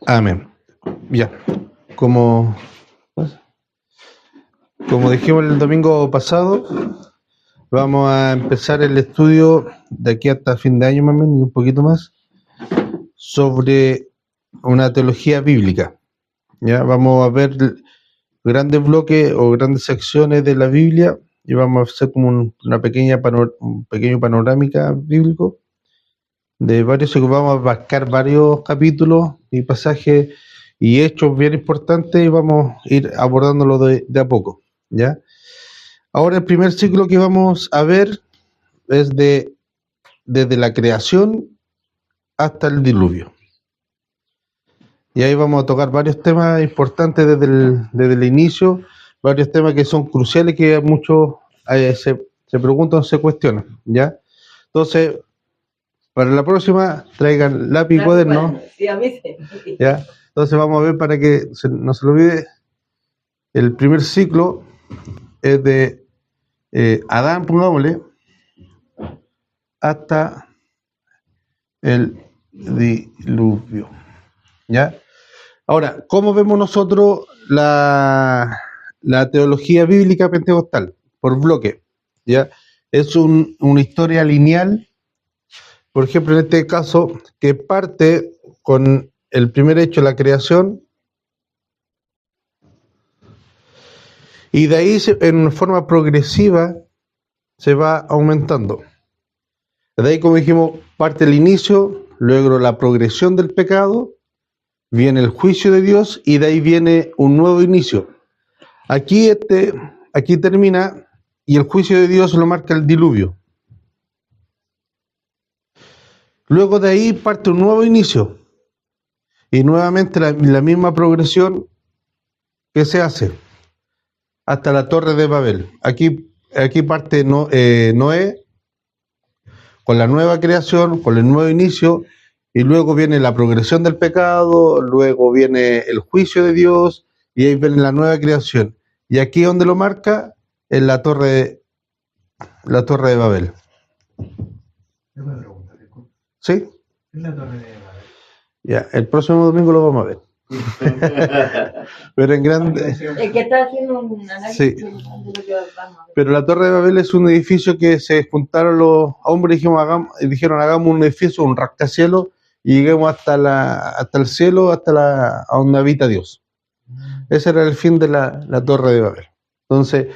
Amén. Ya, como, como dijimos el domingo pasado, vamos a empezar el estudio de aquí hasta fin de año más o menos y un poquito más sobre una teología bíblica. Ya vamos a ver grandes bloques o grandes secciones de la Biblia y vamos a hacer como una pequeña un pequeño panorámica bíblico de varios, que vamos a abarcar varios capítulos y pasajes y hechos bien importantes y vamos a ir abordándolo de a poco, ¿ya? Ahora el primer ciclo que vamos a ver es desde la creación hasta el diluvio. Y ahí vamos a tocar varios temas importantes desde el inicio, varios temas que son cruciales que muchos se preguntan, se cuestionan, ¿ya? Entonces, para la próxima, traigan lápiz y cuaderno. Sí, a mí sí. ¿Ya? Entonces vamos a ver para que no se lo olvide. El primer ciclo es de Adán, pongámosle, hasta el diluvio. ¿Ya? Ahora, ¿cómo vemos nosotros la teología bíblica pentecostal? Por bloque. ¿Ya? Es una historia lineal. Por ejemplo, en este caso, que parte con el primer hecho, la creación, y de ahí en forma progresiva se va aumentando. De ahí, como dijimos, parte el inicio, luego la progresión del pecado, viene el juicio de Dios y de ahí viene un nuevo inicio. Aquí termina y el juicio de Dios lo marca el diluvio. Luego de ahí parte un nuevo inicio y nuevamente la misma progresión que se hace hasta la Torre de Babel. Aquí parte Noé con la nueva creación, con el nuevo inicio, y luego viene la progresión del pecado, luego viene el juicio de Dios, y ahí viene la nueva creación. Y aquí donde lo marca, en la torre de Babel. ¿Sí? ¿Es la Torre de Babel? Ya, el próximo domingo lo vamos a ver. Pero en grande. Es que está haciendo un análisis Sí. de lo que vamos a ver. Pero la Torre de Babel es un edificio que se juntaron los hombres y dijeron hagamos un edificio, un rascacielos, y lleguemos hasta el cielo, a donde habita Dios. Ese era el fin de la Torre de Babel. Entonces,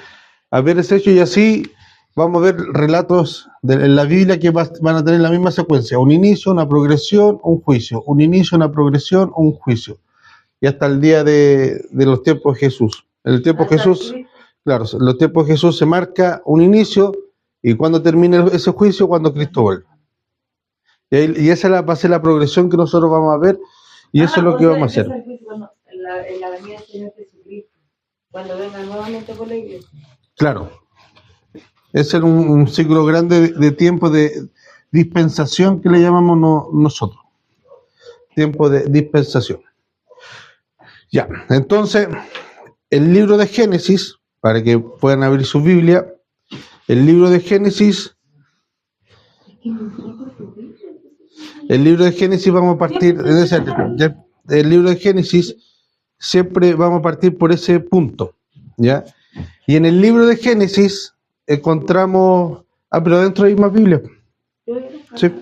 a ver ese hecho y así vamos a ver relatos en la Biblia que van a tener la misma secuencia: un inicio, una progresión, un juicio, un inicio, una progresión, un juicio, y hasta el día de los tiempos de Jesús. En el tiempo de Jesús, claro, en los tiempos de Jesús se marca un inicio, y cuando termine ese juicio, cuando Cristo vuelve. Y esa va a ser la progresión que nosotros vamos a ver, y eso es lo que vamos a hacer. En la venida del Señor Jesucristo, cuando venga nuevamente por la iglesia. Claro. Ese es un ciclo grande de tiempo de dispensación que le llamamos nosotros. Tiempo de dispensación. Ya, entonces, el libro de Génesis, para que puedan abrir su Biblia, el libro de Génesis vamos a partir, el libro de Génesis siempre vamos a partir por ese punto, ¿ya? Y en el libro de Génesis encontramos, pero dentro hay más Biblia, sí,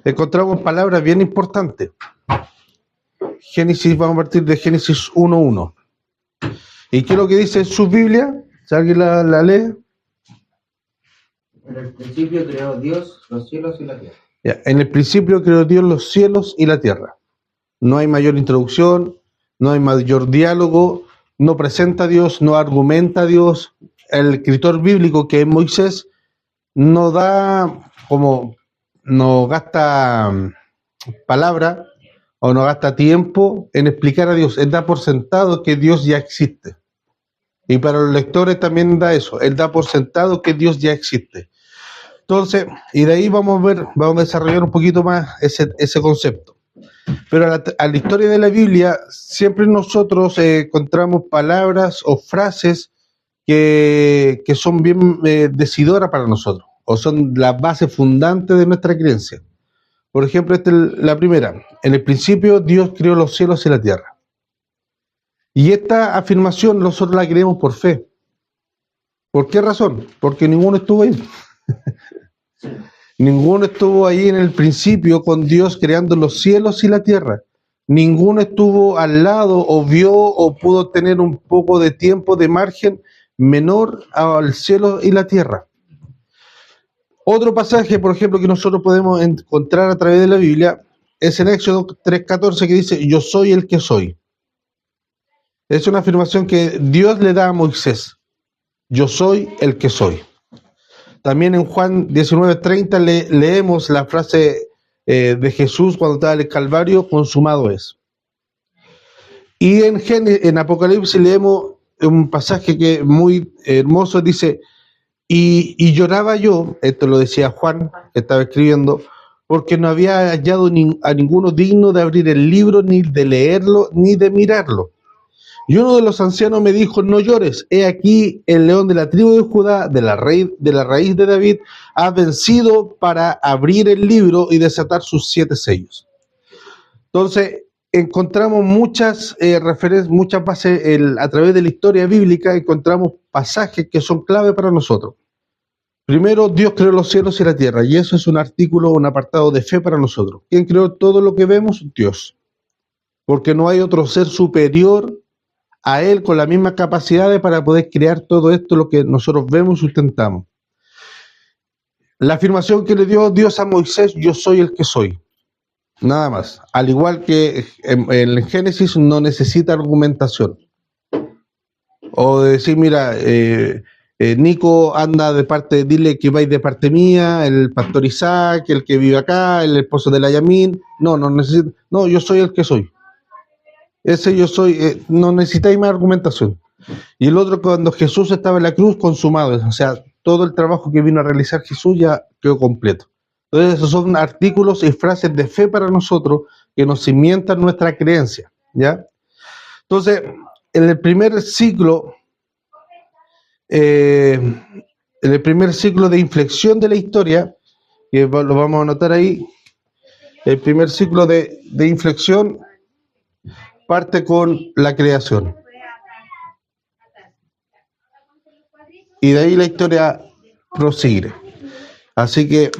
encontramos palabras bien importantes. Génesis, vamos a partir de Génesis 1:1. ¿Y qué es lo que dice en su Biblia? Si alguien la lee. En el principio creó Dios los cielos y la tierra. Ya, en el principio creó Dios los cielos y la tierra. No hay mayor introducción, no hay mayor diálogo, no presenta a Dios, no argumenta a Dios. El escritor bíblico, que es Moisés, no gasta palabra o no gasta tiempo en explicar a Dios. Él da por sentado que Dios ya existe. Y para los lectores también da eso. Él da por sentado que Dios ya existe. Entonces, y de ahí vamos a desarrollar un poquito más ese concepto. Pero a la historia de la Biblia, siempre nosotros encontramos palabras o frases que son bien decidoras para nosotros, o son la base fundante de nuestra creencia. Por ejemplo, esta es la primera. En el principio Dios creó los cielos y la tierra. Y esta afirmación nosotros la creemos por fe. ¿Por qué razón? Porque ninguno estuvo ahí. Ninguno estuvo ahí en el principio con Dios creando los cielos y la tierra. Ninguno estuvo al lado o vio o pudo tener un poco de tiempo de margen menor al cielo y la tierra. Otro pasaje, por ejemplo, que nosotros podemos encontrar a través de la Biblia es en Éxodo 3:14, que dice: yo soy el que soy. Es una afirmación que Dios le da a Moisés. Yo soy el que soy. También en Juan 19:30 leemos la frase de Jesús cuando estaba en el Calvario: consumado es. Y en Apocalipsis leemos un pasaje que es muy hermoso, dice: y lloraba yo, esto lo decía Juan, que estaba escribiendo, porque no había hallado a ninguno digno de abrir el libro, ni de leerlo, ni de mirarlo. Y uno de los ancianos me dijo: no llores, he aquí el león de la tribu de Judá, de la raíz de David, ha vencido para abrir el libro y desatar sus 7 sellos. Entonces, encontramos muchas referencias, muchas bases a través de la historia bíblica, encontramos pasajes que son clave para nosotros. Primero, Dios creó los cielos y la tierra, y eso es un artículo, un apartado de fe para nosotros. ¿Quién creó todo lo que vemos? Dios. Porque no hay otro ser superior a Él con las mismas capacidades para poder crear todo esto, lo que nosotros vemos y sustentamos. La afirmación que le dio Dios a Moisés: yo soy el que soy. Nada más. Al igual que en el Génesis, no necesita argumentación. O decir, mira, Nico anda de parte, dile que vais de parte mía, el pastor Isaac, el que vive acá, el esposo de la Yamin. No necesita. No, yo soy el que soy. Ese yo soy, no necesitáis más argumentación. Y el otro, cuando Jesús estaba en la cruz, consumado. O sea, todo el trabajo que vino a realizar Jesús ya quedó completo. Entonces, esos son artículos y frases de fe para nosotros que nos cimientan nuestra creencia, ¿ya? Entonces, en el primer ciclo, de inflexión de la historia, que lo vamos a anotar ahí, el primer ciclo de inflexión parte con la creación. Y de ahí la historia prosigue. Así que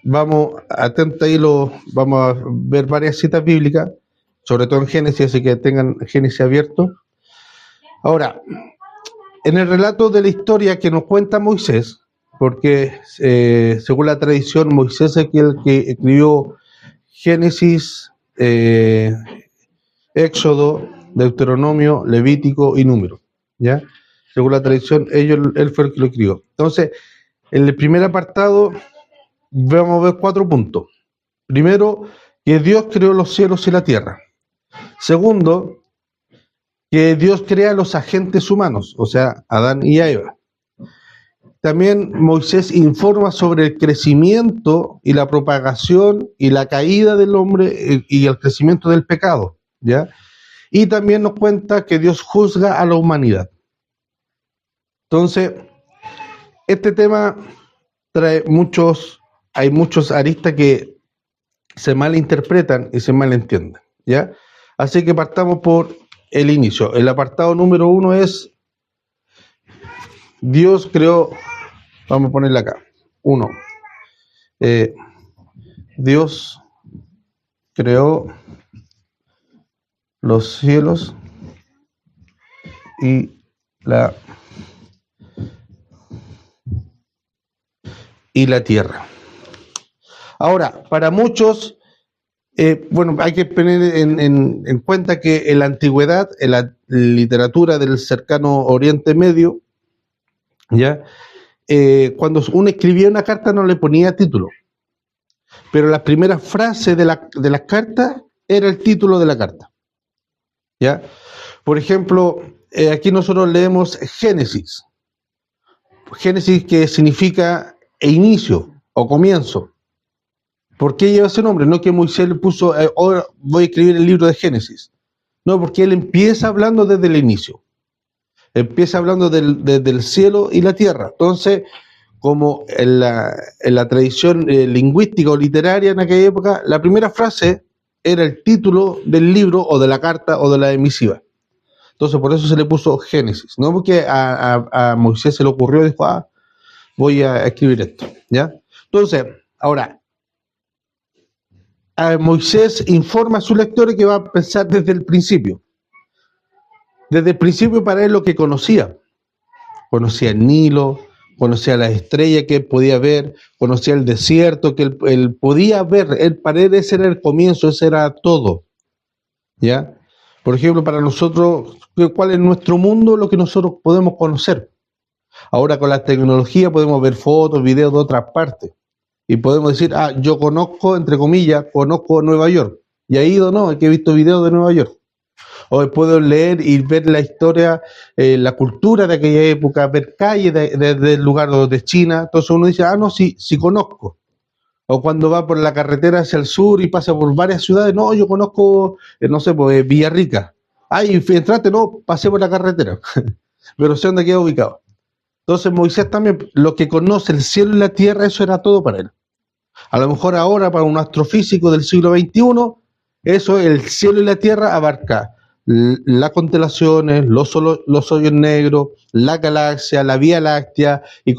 vamos, atenta ahí, vamos a ver varias citas bíblicas, sobre todo en Génesis, así que tengan Génesis abierto. Ahora, en el relato de la historia que nos cuenta Moisés, porque según la tradición, Moisés es el que escribió Génesis, Éxodo, Deuteronomio, Levítico y Número, ¿ya? Según la tradición, él fue el que lo escribió. Entonces, en el primer apartado vamos a ver 4 puntos. Primero, que Dios creó los cielos y la tierra. Segundo, que Dios crea los agentes humanos, o sea, Adán y Eva. También Moisés informa sobre el crecimiento y la propagación y la caída del hombre y el crecimiento del pecado, ¿ya? Y también nos cuenta que Dios juzga a la humanidad. Entonces, este tema hay muchos aristas que se malinterpretan y se malentienden, ¿ya? Así que partamos por el inicio. El apartado número 1 es: Dios creó, vamos a ponerle acá, 1. Dios creó los cielos y la tierra. Ahora, para muchos, hay que tener en cuenta que en la antigüedad, en la literatura del cercano Oriente Medio, ¿ya? Cuando uno escribía una carta no le ponía título, pero las primeras frases de las cartas era el título de la carta, ¿ya? Por ejemplo, aquí nosotros leemos Génesis, que significa inicio o comienzo. ¿Por qué lleva ese nombre? No que Moisés le puso, ahora voy a escribir el libro de Génesis. No, porque él empieza hablando desde el inicio. Empieza hablando desde el cielo y la tierra. Entonces, como en la tradición lingüística o literaria en aquella época, la primera frase era el título del libro o de la carta o de la emisiva. Entonces por eso se le puso Génesis, no porque a Moisés se le ocurrió y dijo, voy a escribir esto, ¿ya? Entonces, ahora, a Moisés informa a sus lectores que va a pensar desde el principio. Desde el principio para él lo que conocía. Conocía el Nilo, conocía las estrellas que él podía ver, conocía el desierto que él podía ver. Para él ese era el comienzo, ese era todo, ¿ya? Por ejemplo, para nosotros, ¿cuál es nuestro mundo? Lo que nosotros podemos conocer. Ahora con la tecnología podemos ver fotos, videos de otras partes. Y podemos decir, yo conozco, entre comillas, conozco Nueva York. Y he ido, no, es que he visto videos de Nueva York. O puedo leer y ver la historia, la cultura de aquella época, ver calles del lugar de China. Entonces uno dice, no, sí, sí conozco. O cuando va por la carretera hacia el sur y pasa por varias ciudades, no, yo conozco, no sé, pues Villarrica. Entraste, no, pasé por la carretera. Pero sé dónde queda ubicado. Entonces Moisés también, lo que conoce el cielo y la tierra, eso era todo para él. A lo mejor ahora para un astrofísico del siglo XXI, eso, el cielo y la tierra abarca las constelaciones, los hoyos negros, la galaxia, la Vía Láctea y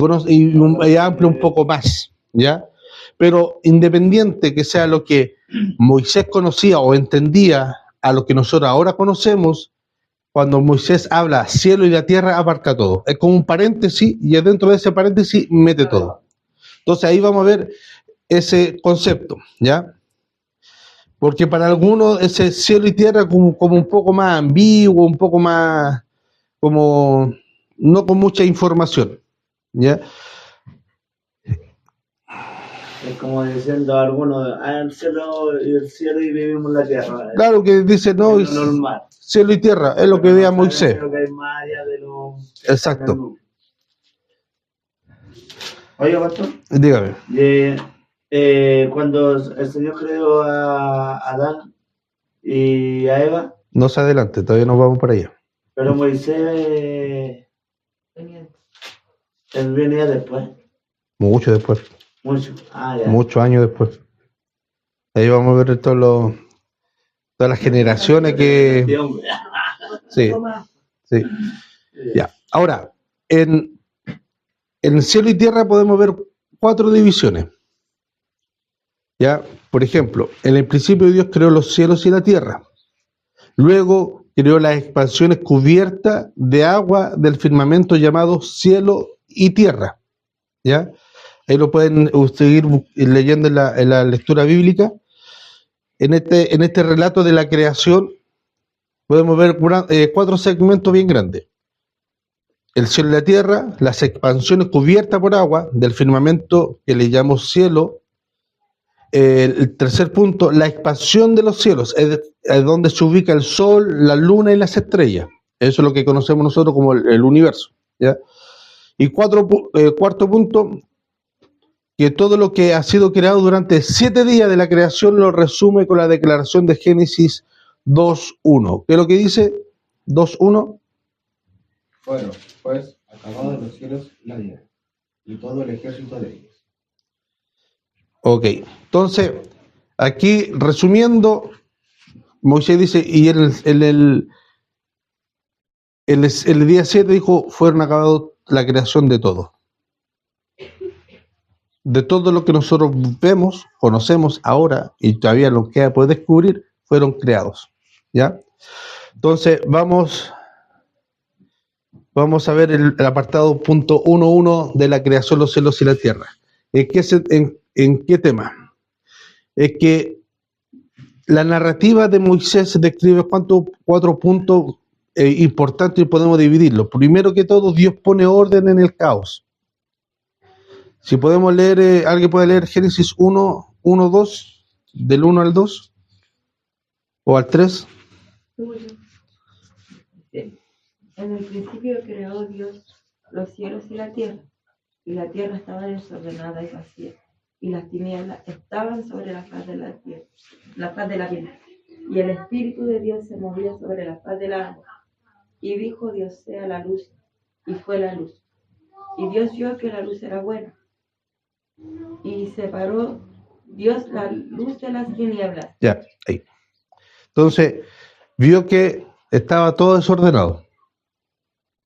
amplía un poco más, ¿ya? Pero independiente que sea lo que Moisés conocía o entendía a lo que nosotros ahora conocemos, cuando Moisés habla cielo y la tierra abarca todo. Es como un paréntesis y dentro de ese paréntesis mete todo. Entonces ahí vamos a ver ese concepto, ¿ya? Porque para algunos ese cielo y tierra como un poco más ambiguo, un poco más como no con mucha información, ¿ya? Es como diciendo algunos, el cielo y vivimos la tierra. Claro que dice, no, es lo normal. Cielo y tierra, es lo que veía Moisés. Lo que hay más allá de lo exacto. Oye, pastor. Dígame. Cuando el Señor creó a Adán y a Eva. No se adelante, todavía nos vamos para allá. Pero Moisés él venía después. Mucho después. Mucho. Ya. Muchos años después. Ahí vamos a ver todas las generaciones que. Sí. Sí. Ya. Ahora, en cielo y tierra podemos ver 4 divisiones. Ya, por ejemplo, en el principio Dios creó los cielos y la tierra. Luego creó las expansiones cubiertas de agua del firmamento llamado cielo y tierra. ¿Ya? Ahí lo pueden seguir leyendo en la lectura bíblica. En este relato de la creación podemos ver 4 segmentos bien grandes. El cielo y la tierra, las expansiones cubiertas por agua del firmamento que le llamamos cielo. El tercer punto, la expansión de los cielos, es donde se ubica el sol, la luna y las estrellas. Eso es lo que conocemos nosotros como el universo, ¿ya? Y cuarto punto, que todo lo que ha sido creado durante 7 días de la creación lo resume con la declaración de Génesis 2.1. ¿Qué es lo que dice 2.1? Fueron, pues, acabados los cielos y la tierra, y todo el ejército de ellos. Ok, entonces, aquí resumiendo, Moisés dice, y el día 7 dijo, fueron acabados la creación de todo. De todo lo que nosotros vemos, conocemos ahora, y todavía lo queda por descubrir, fueron creados, ¿ya? Entonces, vamos a ver el apartado punto 1.1 de la creación de los cielos y la tierra. ¿En qué tema? Es que la narrativa de Moisés describe 4 puntos importantes y podemos dividirlos. Primero que todo, Dios pone orden en el caos. Si podemos leer, ¿alguien puede leer Génesis 1:2, del 1 al 2? ¿O al 3? En el principio creó Dios los cielos y la tierra estaba desordenada y vacía, y las tinieblas estaban sobre la faz de la tierra, la faz de la tierra, y el Espíritu de Dios se movía sobre la faz del agua. Y dijo Dios, sea la luz, y fue la luz. Y Dios vio que la luz era buena, y separó Dios la luz de las tinieblas. Ya, ahí. Entonces, vio que estaba todo desordenado.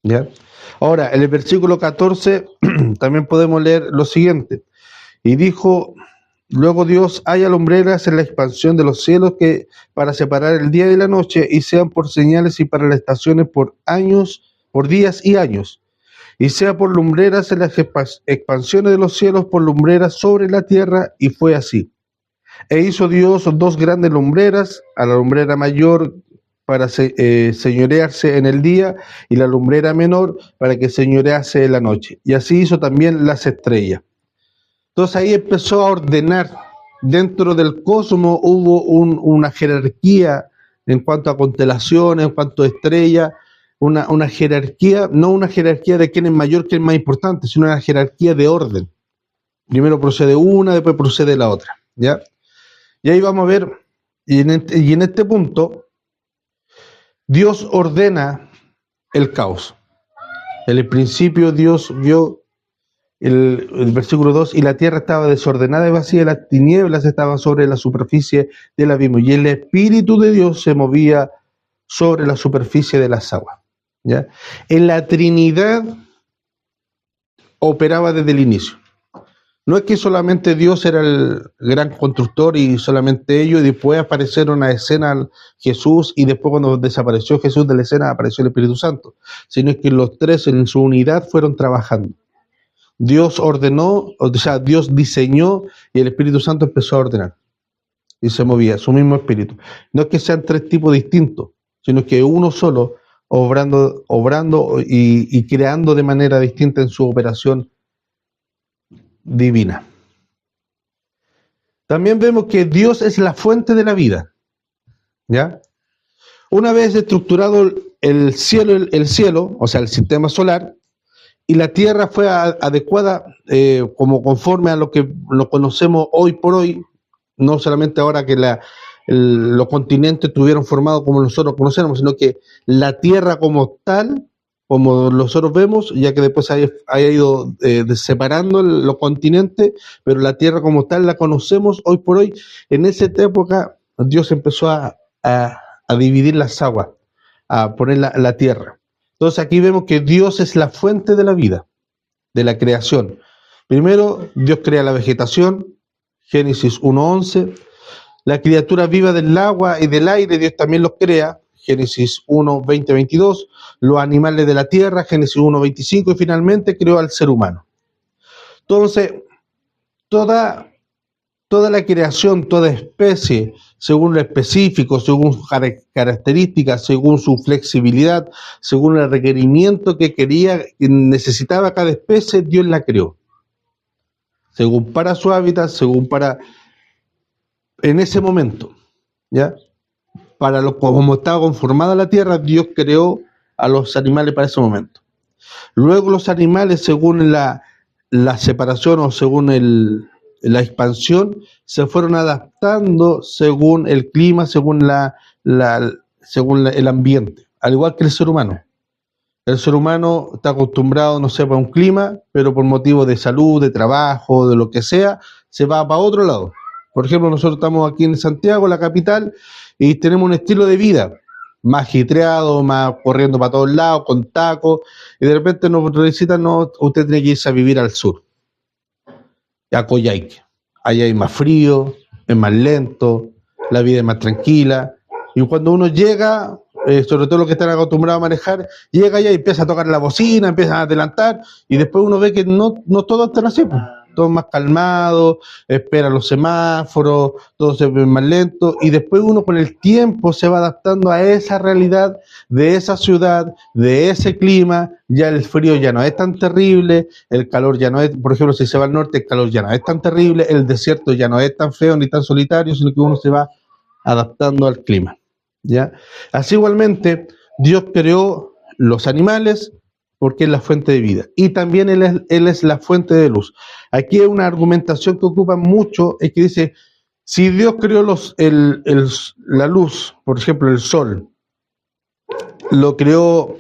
¿Ya? Ahora, en el versículo 14 también podemos leer lo siguiente. Y dijo, luego Dios, haya lumbreras en la expansión de los cielos que para separar el día y la noche, y sean por señales y para las estaciones por años, por días y años, y sea por lumbreras en las expansiones de los cielos, por lumbreras sobre la tierra, y fue así. E hizo Dios dos grandes lumbreras, a la lumbrera mayor para señorearse en el día, y la lumbrera menor para que señorease en la noche. Y así hizo también las estrellas. Entonces ahí empezó a ordenar. Dentro del cosmos hubo una jerarquía en cuanto a constelaciones, en cuanto a estrellas, una jerarquía, no una jerarquía de quién es mayor, quién es más importante, sino una jerarquía de orden. Primero procede una, después procede la otra, ¿ya? Y ahí vamos a ver, y en este punto, Dios ordena el caos. En el principio Dios vio el versículo 2, y la tierra estaba desordenada y vacía, y las tinieblas estaban sobre la superficie del abismo, y el Espíritu de Dios se movía sobre la superficie de las aguas. ¿Ya? En la Trinidad operaba desde el inicio. No es que solamente Dios era el gran constructor y solamente ellos, y después aparecieron a escena Jesús, y después cuando desapareció Jesús de la escena apareció el Espíritu Santo, sino que los tres en su unidad fueron trabajando. Dios ordenó, o sea, Dios diseñó y el Espíritu Santo empezó a ordenar. Y se movía, su mismo espíritu. No es que sean tres tipos distintos, sino que uno solo, obrando y creando de manera distinta en su operación divina. También vemos que Dios es la fuente de la vida. ¿Ya? Una vez estructurado el cielo, o sea, el sistema solar, y la Tierra fue adecuada como conforme a lo que lo conocemos hoy por hoy, no solamente ahora que los continentes estuvieron formados como nosotros conocemos, sino que la Tierra como tal, como nosotros vemos, ya que después haya ido separando los continentes, pero la Tierra como tal la conocemos hoy por hoy. En esa época Dios empezó a dividir las aguas, a poner la tierra. Entonces aquí vemos que Dios es la fuente de la vida, de la creación. Primero, Dios crea la vegetación, Génesis 1:11. La criatura viva del agua y del aire, Dios también los crea, Génesis 1:20-22. Los animales de la tierra, Génesis 1:25. Y finalmente creó al ser humano. Entonces, toda la creación, toda especie, según lo específico, según sus características, según su flexibilidad, según el requerimiento que necesitaba cada especie, Dios la creó. Según para su hábitat, según para en ese momento, ¿ya? Para como estaba conformada la tierra, Dios creó a los animales para ese momento. Luego los animales, según la separación o según la expansión, se fueron adaptando según el clima, según el ambiente, al igual que el ser humano. El ser humano está acostumbrado, no sé, para un clima, pero por motivos de salud, de trabajo, de lo que sea, se va para otro lado. Por ejemplo, nosotros estamos aquí en Santiago, la capital, y tenemos un estilo de vida más agitreado, más corriendo para todos lados, con tacos, y de repente nos necesitan, no, usted tiene que irse a vivir al sur, a Coyhaique. Allá hay más frío, es más lento, la vida es más tranquila, y cuando uno llega, sobre todo los que están acostumbrados a manejar, llega allá y empieza a tocar la bocina, empieza a adelantar, y después uno ve que no todos están así, pues. Todos más calmados, espera los semáforos, todo se ve más lento, y después uno con el tiempo se va adaptando a esa realidad de esa ciudad, de ese clima. Ya el frío ya no es tan terrible, el calor ya no es, por ejemplo, si se va al norte, el calor ya no es tan terrible, el desierto ya no es tan feo ni tan solitario, sino que uno se va adaptando al clima, ¿ya? Así igualmente, Dios creó los animales, porque es la fuente de vida. Y también Él es la fuente de luz. Aquí hay una argumentación que ocupa mucho, es que dice, si Dios creó la luz, por ejemplo el sol, lo creó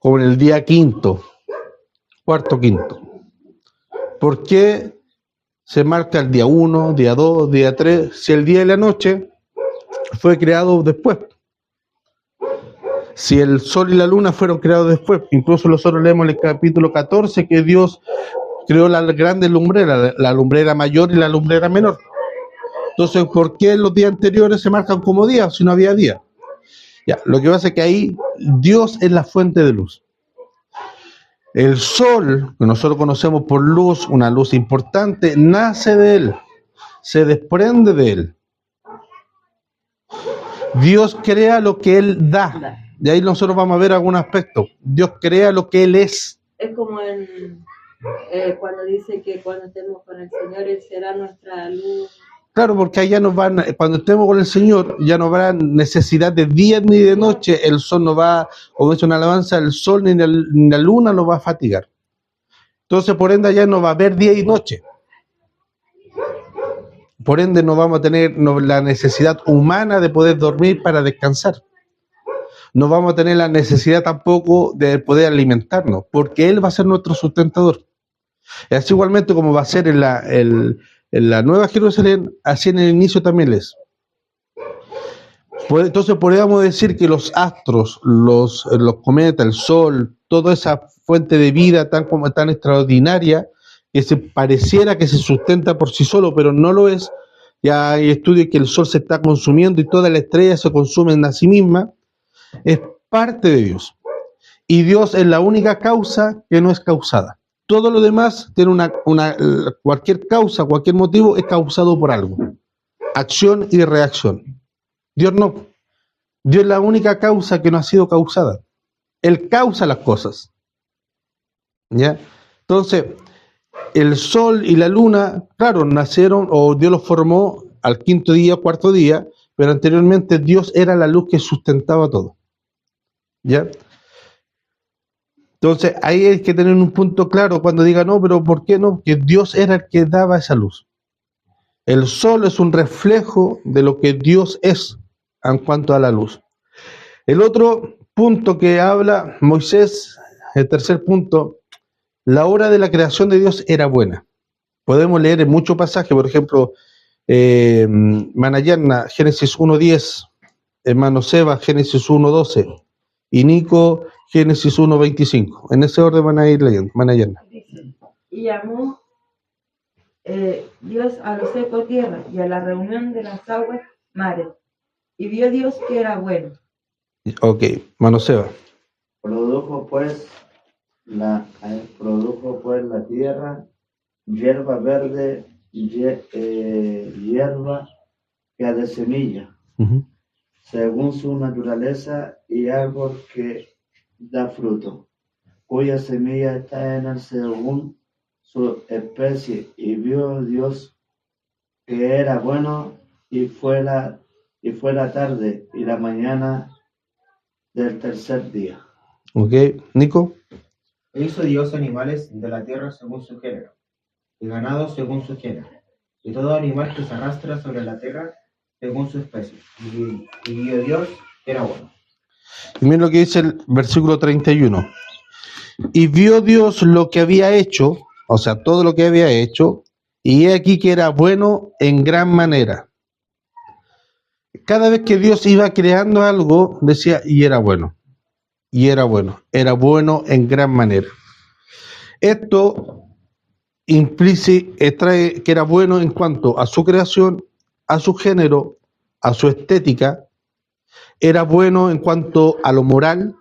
como en el día cuarto, quinto, ¿por qué se marca el día 1, día 2, día 3, si el día y la noche fue creado después. Si el sol y la luna fueron creados después, incluso nosotros leemos en el capítulo 14 que Dios creó las grandes lumbreras, la lumbrera mayor y la lumbrera menor. Entonces, ¿por qué los días anteriores se marcan como días si no había día? Ya, lo que pasa es que ahí Dios es la fuente de luz. El sol, que nosotros conocemos por luz, una luz importante, nace de él, se desprende de él. Dios crea lo que él da. Y ahí nosotros vamos a ver algún aspecto. Dios crea lo que él es. Es como cuando dice que cuando estemos con el Señor, Él será nuestra luz. Claro, porque allá nos van, cuando estemos con el Señor, ya no habrá necesidad de día ni de noche. El sol no va, como dice una alabanza, el sol ni la luna nos va a fatigar. Entonces, por ende, allá no va a haber día y noche. Por ende, no vamos a tener la necesidad humana de poder dormir para descansar. No vamos a tener la necesidad tampoco de poder alimentarnos, porque Él va a ser nuestro sustentador. Y así igualmente como va a ser en la Nueva Jerusalén, así en el inicio también es. Entonces podríamos decir que los astros, los cometas, el sol, toda esa fuente de vida tan extraordinaria, que se pareciera que se sustenta por sí solo, pero no lo es. Ya hay estudios que el sol se está consumiendo y toda la estrella se consume en sí misma. Es parte de Dios. Y Dios es la única causa que no es causada. Todo lo demás tiene cualquier causa, cualquier motivo es causado por algo. Acción y reacción. Dios no. Dios es la única causa que no ha sido causada. Él causa las cosas. ¿Ya? Entonces, el sol y la luna, claro, nacieron o Dios los formó al quinto día, cuarto día, pero anteriormente Dios era la luz que sustentaba todo. ¿Ya? Entonces ahí hay que tener un punto claro cuando diga no, pero ¿por qué no? Que Dios era el que daba esa luz. El sol es un reflejo de lo que Dios es en cuanto a la luz. El otro punto que habla Moisés, el tercer punto, la obra de la creación de Dios era buena. Podemos leer en muchos pasajes, por ejemplo, Manayana, Génesis 1:10, hermano Seba, Génesis 1:12, y Nico, Génesis 1:25. En ese orden van a ir leyendo, Manayana. Y llamó Dios a lo seco tierra, y a la reunión de las aguas mares. Y vio Dios que era bueno. Ok, hermano Seba. Produjo pues la tierra hierba verde, hierba que de semilla, según su naturaleza, y árbol que da fruto, cuya semilla está en él según su especie. Y vio Dios que era bueno, y fue la tarde y la mañana del tercer día. Ok, Nico. E hizo Dios animales de la tierra según su género, y ganado según su género, y todo animal que se arrastra sobre la tierra según su especie. Y vio Dios que era bueno. Y miren lo que dice el versículo 31. Y vio Dios lo que había hecho, o sea, todo lo que había hecho, y he aquí que era bueno en gran manera. Cada vez que Dios iba creando algo, decía, y era bueno, era bueno en gran manera. Esto trae que era bueno en cuanto a su creación, a su género, a su estética, era bueno en cuanto a lo moral,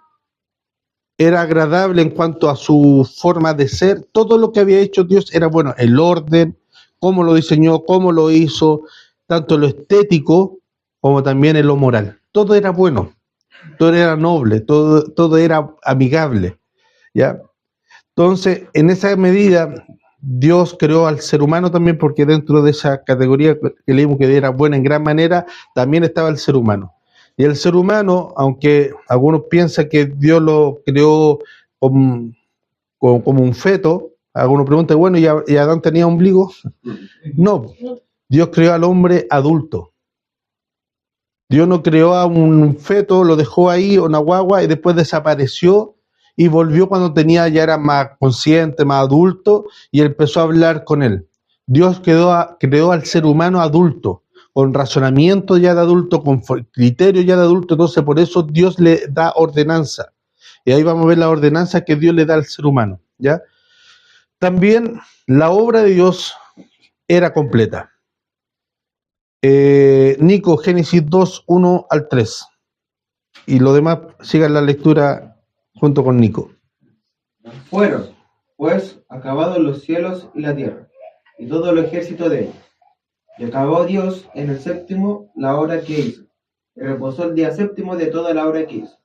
era agradable en cuanto a su forma de ser. Todo lo que había hecho Dios era bueno, el orden, cómo lo diseñó, cómo lo hizo, tanto en lo estético como también en lo moral. Todo era bueno, todo era noble, todo era amigable, ¿ya? Entonces, en esa medida, Dios creó al ser humano también, porque dentro de esa categoría que leímos que era buena en gran manera, también estaba el ser humano. Y el ser humano, aunque algunos piensan que Dios lo creó como un feto, algunos preguntan, bueno, ¿y Adán tenía ombligo? No, Dios creó al hombre adulto. Dios no creó a un feto, lo dejó ahí, una guagua, y después desapareció y volvió cuando ya era más consciente, más adulto, y empezó a hablar con él. Dios creó al ser humano adulto, con razonamiento ya de adulto, con criterio ya de adulto, entonces por eso Dios le da ordenanza. Y ahí vamos a ver la ordenanza que Dios le da al ser humano, ¿ya? También la obra de Dios era completa. Nico, Génesis 2, 1 al 3. Y lo demás, sigan la lectura junto con Nico. Fueron, pues, acabados los cielos y la tierra, y todo el ejército de ellos. Y acabó Dios en el séptimo la obra que hizo, y reposó el día séptimo de toda la obra que hizo.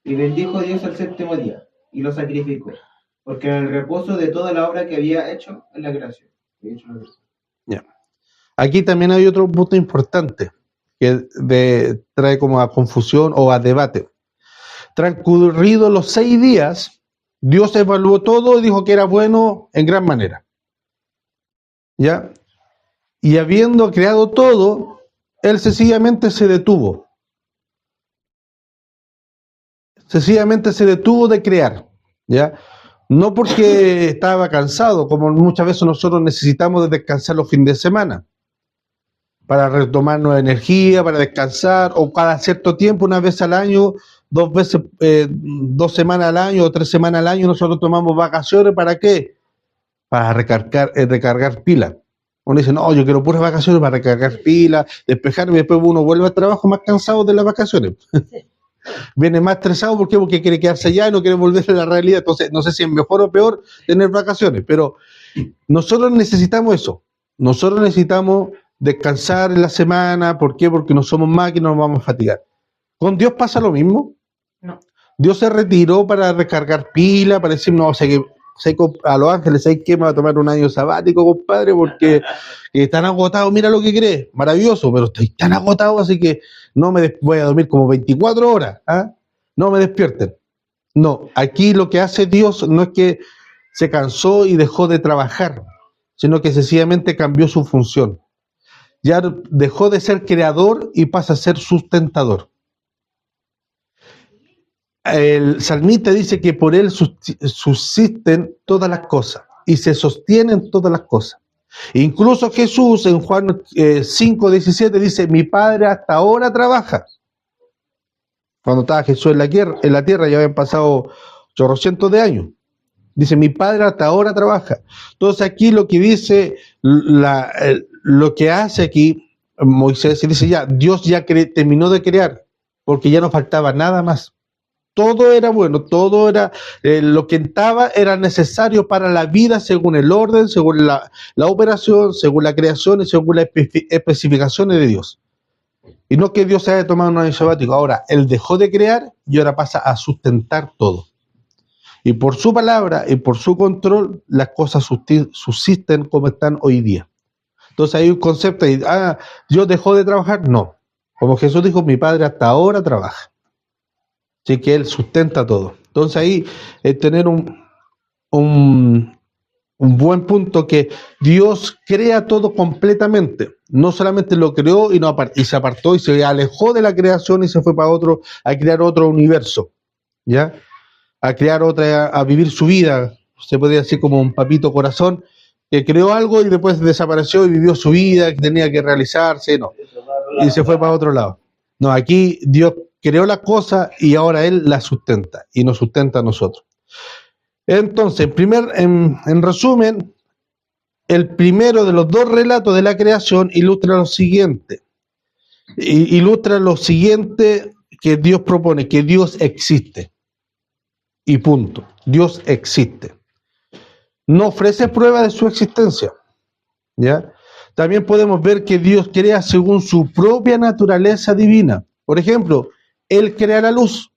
Y bendijo Dios el séptimo día, y lo sacrificó, porque en el reposo de toda la obra que había hecho en la creación. Ya. Aquí también hay otro punto importante que trae como a confusión o a debate. Transcurridos los 6 días, Dios evaluó todo y dijo que era bueno en gran manera. ¿Ya? Y habiendo creado todo, Él sencillamente se detuvo. Sencillamente se detuvo de crear. ¿Ya? No porque estaba cansado, como muchas veces nosotros necesitamos de descansar los fines de semana, para retomar nueva energía, para descansar, o cada cierto tiempo, una vez al año, 2 veces, 2 semanas al año o 3 semanas al año, nosotros tomamos vacaciones. ¿Para qué? Para recargar pilas. Uno dice, no, yo quiero puras vacaciones para recargar pilas, despejarme, y después uno vuelve al trabajo más cansado de las vacaciones. Viene más estresado, ¿por qué? Porque quiere quedarse allá y no quiere volver a la realidad. Entonces, no sé si es mejor o peor tener vacaciones, pero nosotros necesitamos eso. Nosotros necesitamos descansar en la semana. ¿Por qué? Porque no somos máquinas, nos vamos a fatigar. ¿Con Dios pasa lo mismo? No. Dios se retiró para recargar pilas, para decir, no, sé que a los ángeles, ¿sabes qué? Me va a tomar un año sabático, compadre, porque están agotados. Mira lo que crees, maravilloso, pero estoy tan agotado, así que no me voy a dormir como 24 horas. ¿Ah? No me despierten. No, aquí lo que hace Dios no es que se cansó y dejó de trabajar, sino que sencillamente cambió su función. Ya dejó de ser creador y pasa a ser sustentador. El salmista dice que por él subsisten todas las cosas y se sostienen todas las cosas. Incluso Jesús en Juan 5:17 dice, mi Padre hasta ahora trabaja. Cuando estaba Jesús en la tierra ya habían pasado 800 de años. Dice, mi Padre hasta ahora trabaja. Entonces aquí lo que dice, lo que hace aquí Moisés, dice ya, Dios ya terminó de crear, porque ya no faltaba nada más. Todo era bueno, todo era, lo que estaba era necesario para la vida según el orden, según la operación, según la creación y según las especificaciones de Dios. Y no que Dios se haya tomado un año sabático. Ahora, Él dejó de crear y ahora pasa a sustentar todo. Y por su palabra y por su control, las cosas subsisten como están hoy día. Entonces hay un concepto de, ¿Dios dejó de trabajar? No. Como Jesús dijo, mi Padre hasta ahora trabaja. Así que Él sustenta todo. Entonces ahí es tener un buen punto, que Dios crea todo completamente. No solamente lo creó y se apartó y se alejó de la creación y se fue para otro, a crear otro universo, ¿ya? A crear otra, a vivir su vida. Se podría decir como un papito corazón que creó algo y después desapareció y vivió su vida que tenía que realizarse, no. Y se fue para otro lado. No, aquí Dios creó la cosa y ahora Él la sustenta y nos sustenta a nosotros. Entonces, en resumen, el primero de los 2 relatos de la creación ilustra lo siguiente. Ilustra lo siguiente que Dios propone, que Dios existe. Y punto. Dios existe. No ofrece prueba de su existencia. ¿Ya? También podemos ver que Dios crea según su propia naturaleza divina. Por ejemplo, Él crea la luz.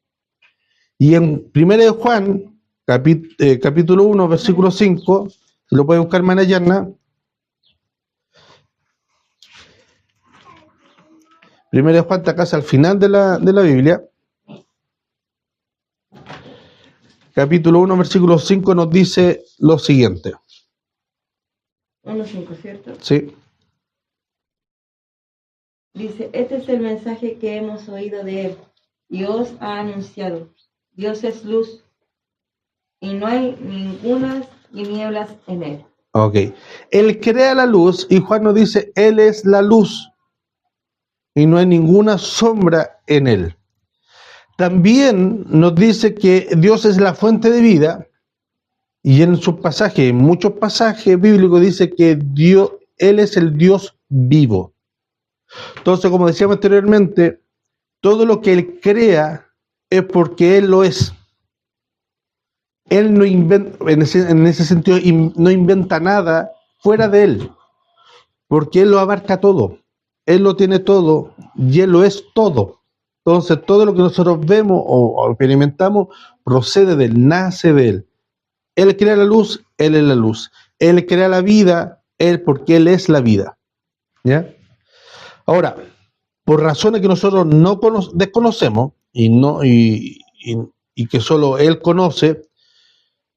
Y en 1 de Juan, capítulo 1, versículo 5, si lo puede buscar Manayana. 1 de Juan está casi al final de la Biblia. Capítulo 1, versículo 5 nos dice lo siguiente. 1:5, ¿cierto? Sí. Dice, este es el mensaje que hemos oído de Él y os ha anunciado. Dios es luz y no hay ninguna tinieblas en Él. Ok. Él crea la luz y Juan nos dice, Él es la luz y no hay ninguna sombra en Él. También nos dice que Dios es la fuente de vida y en sus pasajes, en muchos pasajes bíblicos dice que Dios, Él es el Dios vivo. Entonces, como decíamos anteriormente, todo lo que Él crea es porque Él lo es. Él no inventa, en ese sentido, no inventa nada fuera de Él, porque Él lo abarca todo. Él lo tiene todo y Él lo es todo. Entonces, todo lo que nosotros vemos o experimentamos procede de Él, nace de Él. Él crea la luz, Él es la luz. Él crea la vida, Él porque Él es la vida. ¿Ya? Ahora, por razones que nosotros no desconocemos y que solo Él conoce,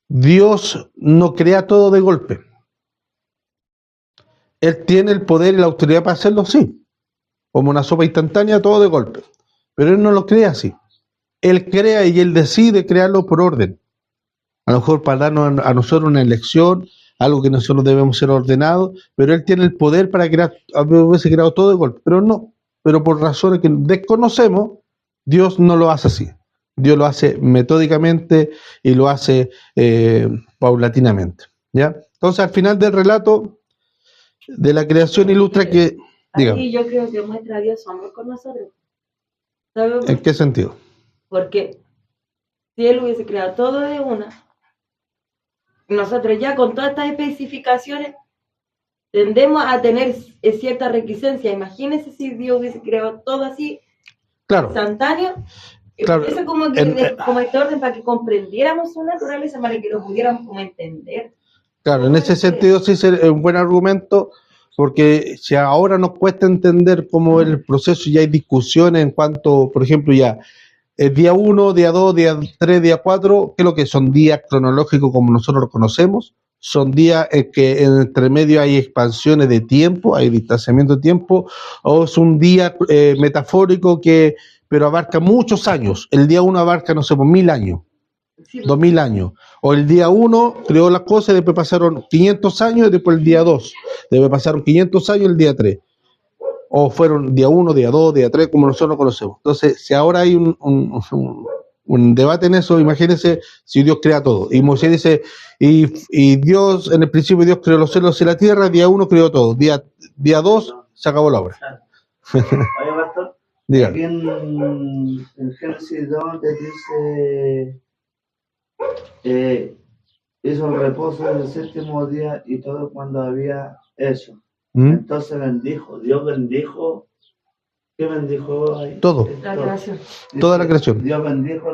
Dios no crea todo de golpe. Él tiene el poder y la autoridad para hacerlo, sí. Como una sopa instantánea, todo de golpe. Pero Él no lo crea así. Él crea y Él decide crearlo por orden. A lo mejor para darnos a nosotros una elección, algo que nosotros debemos ser ordenados, pero Él tiene el poder para crear, hubiese creado todo de golpe. Pero no. Pero por razones que desconocemos, Dios no lo hace así. Dios lo hace metódicamente y lo hace paulatinamente. ¿Ya? Entonces, al final del relato de la creación ilustra que... Diga, Ahí yo creo que muestra a Dios su amor con nosotros. ¿Sabes? ¿en qué sentido? Porque si Él hubiese creado todo de una, nosotros ya con todas estas especificaciones tendemos a tener cierta reticencia. Imagínense si Dios hubiese creado todo así, Claro, instantáneo. claro. Eso como que como este orden para que comprendiéramos su naturaleza, para que lo pudiéramos como entender. Claro, en ese sentido sí es un buen argumento, porque si ahora nos cuesta entender cómo es el proceso y hay discusiones en cuanto, por ejemplo, ya el día 1, día 2, día 3, día 4, ¿qué es lo que son días cronológicos como nosotros los conocemos? Son días que entre medio hay expansiones de tiempo, hay distanciamiento de tiempo, o es un día metafórico que, pero abarca muchos años. El día 1 abarca, no sé, por 1000 años. Sí, 2000 años. O el día 1 creó las cosas y después pasaron 500 años y después el día 2. Después pasaron 500 años el día 3. O fueron día 1, día 2, día 3, como nosotros conocemos. Entonces, si ahora hay un debate en eso, imagínense si Dios crea todo. Y Moisés dice, y Dios, en el principio Dios creó los cielos y la tierra, día 1 creó todo. Día 2 se acabó la obra. Oye, pastor, Diga. aquí en Génesis 2 te dice, hizo el reposo del séptimo día y todo cuando había hecho. Entonces bendijo, Dios bendijo, ¿qué bendijo ahí? Todo. la creación. Toda la creación. Dios bendijo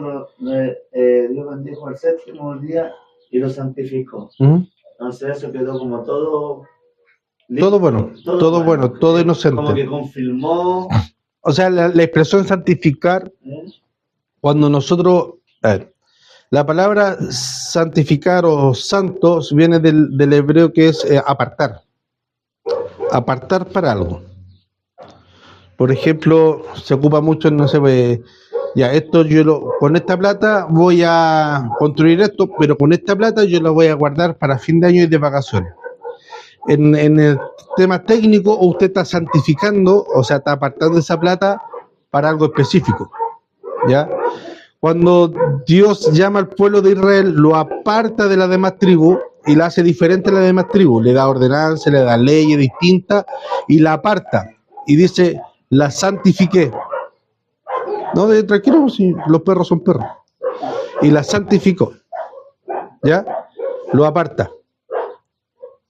el séptimo día y lo santificó. Entonces eso quedó como todo limpio, Todo bueno, todo bueno, todo como inocente. que confirmó. O sea, la expresión santificar, cuando nosotros, a ver, la palabra santificar o santos viene del hebreo que es apartar. Apartar para algo. Por ejemplo, se ocupa mucho, no sé, ya esto con esta plata voy a construir esto, pero con esta plata yo la voy a guardar para fin de año y de vacaciones. En el tema técnico, usted está santificando, o sea, está apartando esa plata para algo específico, ¿ya? Cuando Dios llama al pueblo de Israel, lo aparta de las demás tribus y la hace diferente a las demás tribus, le da ordenanza, le da leyes distintas y la aparta y dice, la santifiqué. No, tranquilo, si los perros son perros. Y la santificó, ¿ya? Lo aparta.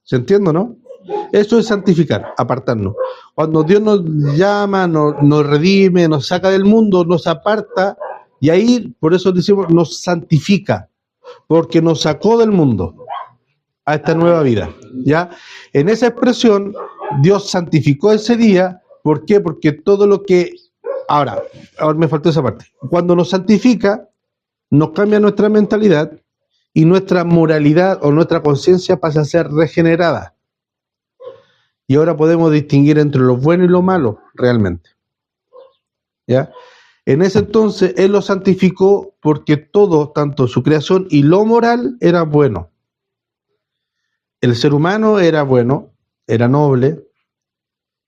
¿Se entiende, no? Eso es santificar, apartarnos. Cuando Dios nos llama, nos redime, nos saca del mundo, nos aparta, y ahí, por eso decimos, nos santifica, porque nos sacó del mundo a esta nueva vida, ¿ya? En esa expresión, Dios santificó ese día, ¿por qué? Porque todo lo que... Ahora me faltó esa parte. Cuando nos santifica, nos cambia nuestra mentalidad y nuestra moralidad o nuestra conciencia pasa a ser regenerada. Y ahora podemos distinguir entre lo bueno y lo malo, realmente. ¿Ya? En ese entonces, Él lo santificó porque todo, tanto su creación y lo moral, era bueno. el ser humano era bueno, era noble,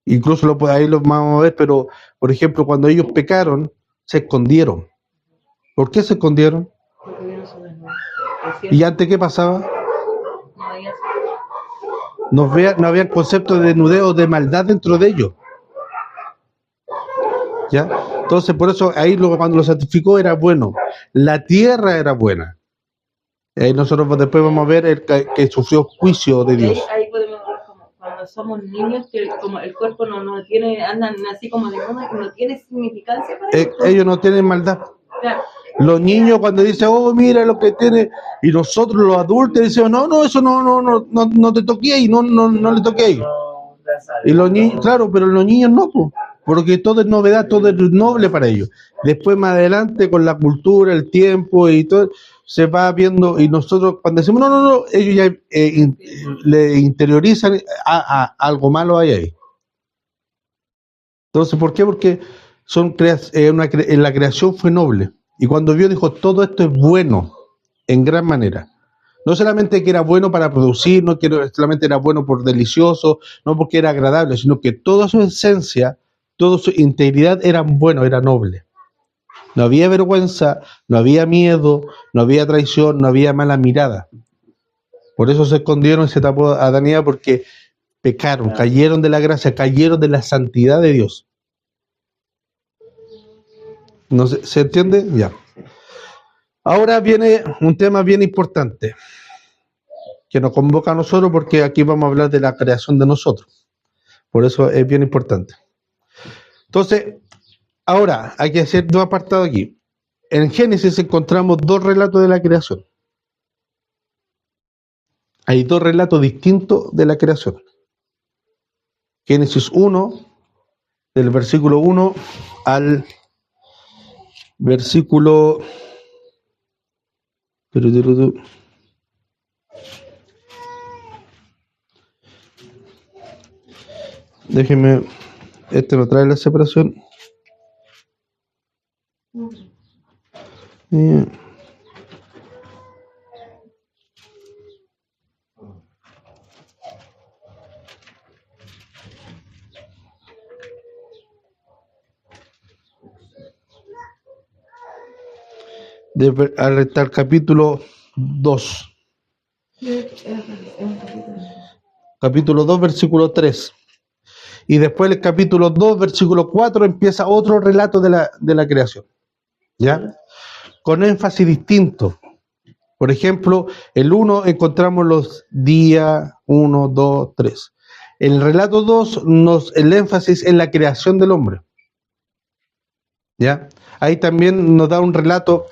incluso ahí lo vamos a ver, pero por ejemplo, cuando ellos pecaron, se escondieron. ¿Por qué se escondieron? Porque vieron su desnudo. ¿Y antes qué pasaba? No había- No había concepto de desnudez o de maldad dentro de ellos. ¿Ya? Entonces, por eso ahí cuando lo santificó era bueno. La tierra era buena. Ahí nosotros después vamos a ver que sufrió juicio de Y Dios. ahí podemos ver como cuando somos niños, que como el cuerpo no tiene, andan así como de moda, que no tiene significancia para ellos. Ellos no tienen maldad. Claro. Los niños cuando dicen, oh, mira lo que tiene, y nosotros los adultos decimos, no, eso no te toqué ahí, no le toqué ahí. Y los niños, claro, pero los niños no, pues, porque todo es novedad, todo es noble para ellos. Después más adelante con la cultura, el tiempo y todo, se va viendo, y nosotros cuando decimos, no, ellos ya le interiorizan algo malo ahí. Entonces, ¿por qué? Porque en la creación fue noble. Y cuando vio, dijo, todo esto es bueno, en gran manera. No solamente que era bueno para producir, no que solamente era bueno por delicioso, no porque era agradable, sino que toda su esencia, toda su integridad era bueno, era noble. No había vergüenza, no había miedo, no había traición, no había mala mirada. Por eso se escondieron y se tapó a Adán y Eva, porque pecaron, cayeron de la gracia, cayeron de la santidad de Dios. ¿No se entiende? Ya. Ahora viene un tema bien importante que nos convoca a nosotros, porque aquí vamos a hablar de la creación de nosotros. Por eso es bien importante. Entonces, ahora hay que hacer dos apartados aquí. En Génesis encontramos dos relatos de la creación. Hay dos relatos distintos de la creación. Génesis 1, del versículo 1 al versículo... Déjenme, no trae la separación. Al capítulo 2. Capítulo 2, versículo 3. Y después el capítulo 2, versículo 4, empieza otro relato de la creación. ¿Ya? Con énfasis distinto. Por ejemplo, el 1 encontramos los días 1, 2, 3. El relato 2, el énfasis en la creación del hombre. ¿Ya? Ahí también nos da un relato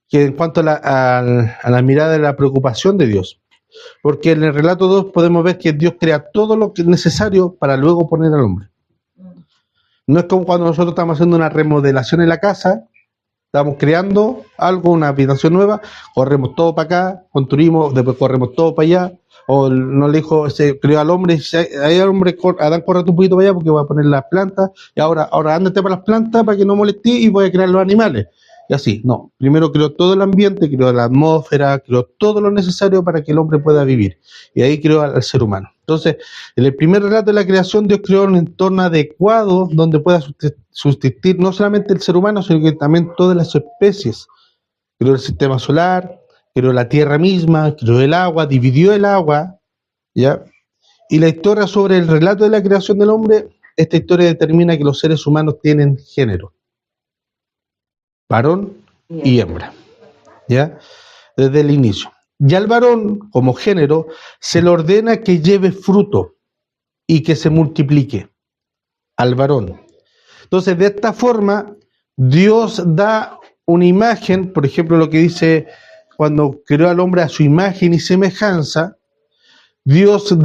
que en cuanto a la mirada de la preocupación de Dios. Porque en el relato 2 podemos ver que Dios crea todo lo que es necesario para luego poner al hombre. No es como cuando nosotros estamos haciendo una remodelación en la casa, estamos creando algo, una habitación nueva, corremos todo para acá, construimos, después corremos todo para allá, o no le dijo, se creó al hombre, ahí al hombre, Adán, corre un poquito para allá porque voy a poner las plantas, y ahora ándate para las plantas para que no moleste y voy a crear los animales. Y así, no. Primero creó todo el ambiente, creó la atmósfera, creó todo lo necesario para que el hombre pueda vivir. Y ahí creó al ser humano. Entonces, en el primer relato de la creación, Dios creó un entorno adecuado donde pueda subsistir no solamente el ser humano, sino que también todas las especies. Creó el sistema solar, creó la tierra misma, creó el agua, dividió el agua, ¿ya? Y la historia sobre el relato de la creación del hombre, esta historia determina que los seres humanos tienen género. Varón y hembra, ¿ya? Desde el inicio. Ya al varón, como género, se le ordena que lleve fruto y que se multiplique al varón. Entonces, de esta forma, Dios da una imagen, por ejemplo, lo que dice cuando creó al hombre a su imagen y semejanza, Dios,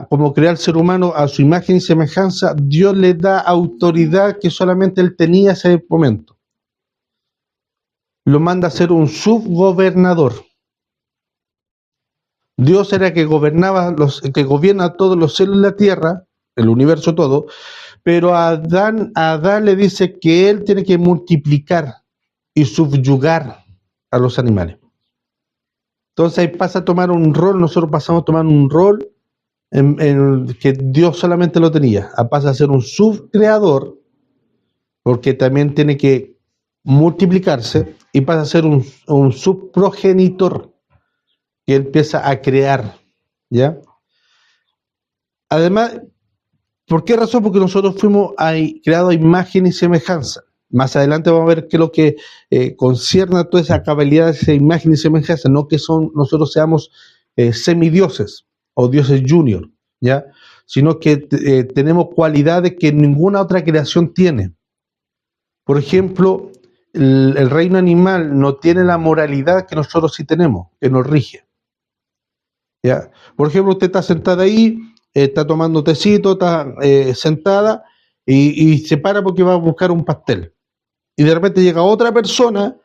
como creó al ser humano a su imagen y semejanza, Dios le da autoridad que solamente él tenía en ese momento. Lo manda a ser un subgobernador. Dios era que que gobierna todos los cielos y la tierra, el universo todo, pero a Adán le dice que él tiene que multiplicar y subyugar a los animales. Entonces ahí pasa a tomar un rol, nosotros pasamos a tomar un rol en que Dios solamente lo tenía, pasa a ser un subcreador, porque también tiene que multiplicarse, y pasa a ser un subprogenitor, que empieza a crear, ¿ya? Además, ¿por qué razón? Porque nosotros fuimos creados a imagen y semejanza. Más adelante vamos a ver qué es lo que concierne a toda esa cabalidad de esa imagen y semejanza, no que nosotros seamos semidioses o dioses junior, ¿ya? Sino que tenemos cualidades que ninguna otra creación tiene. Por ejemplo, el reino animal no tiene la moralidad que nosotros sí tenemos, que nos rige, ¿ya? Por ejemplo, usted está sentada ahí, está tomando tecito, está sentada y se para porque va a buscar un pastel. Y de repente llega otra persona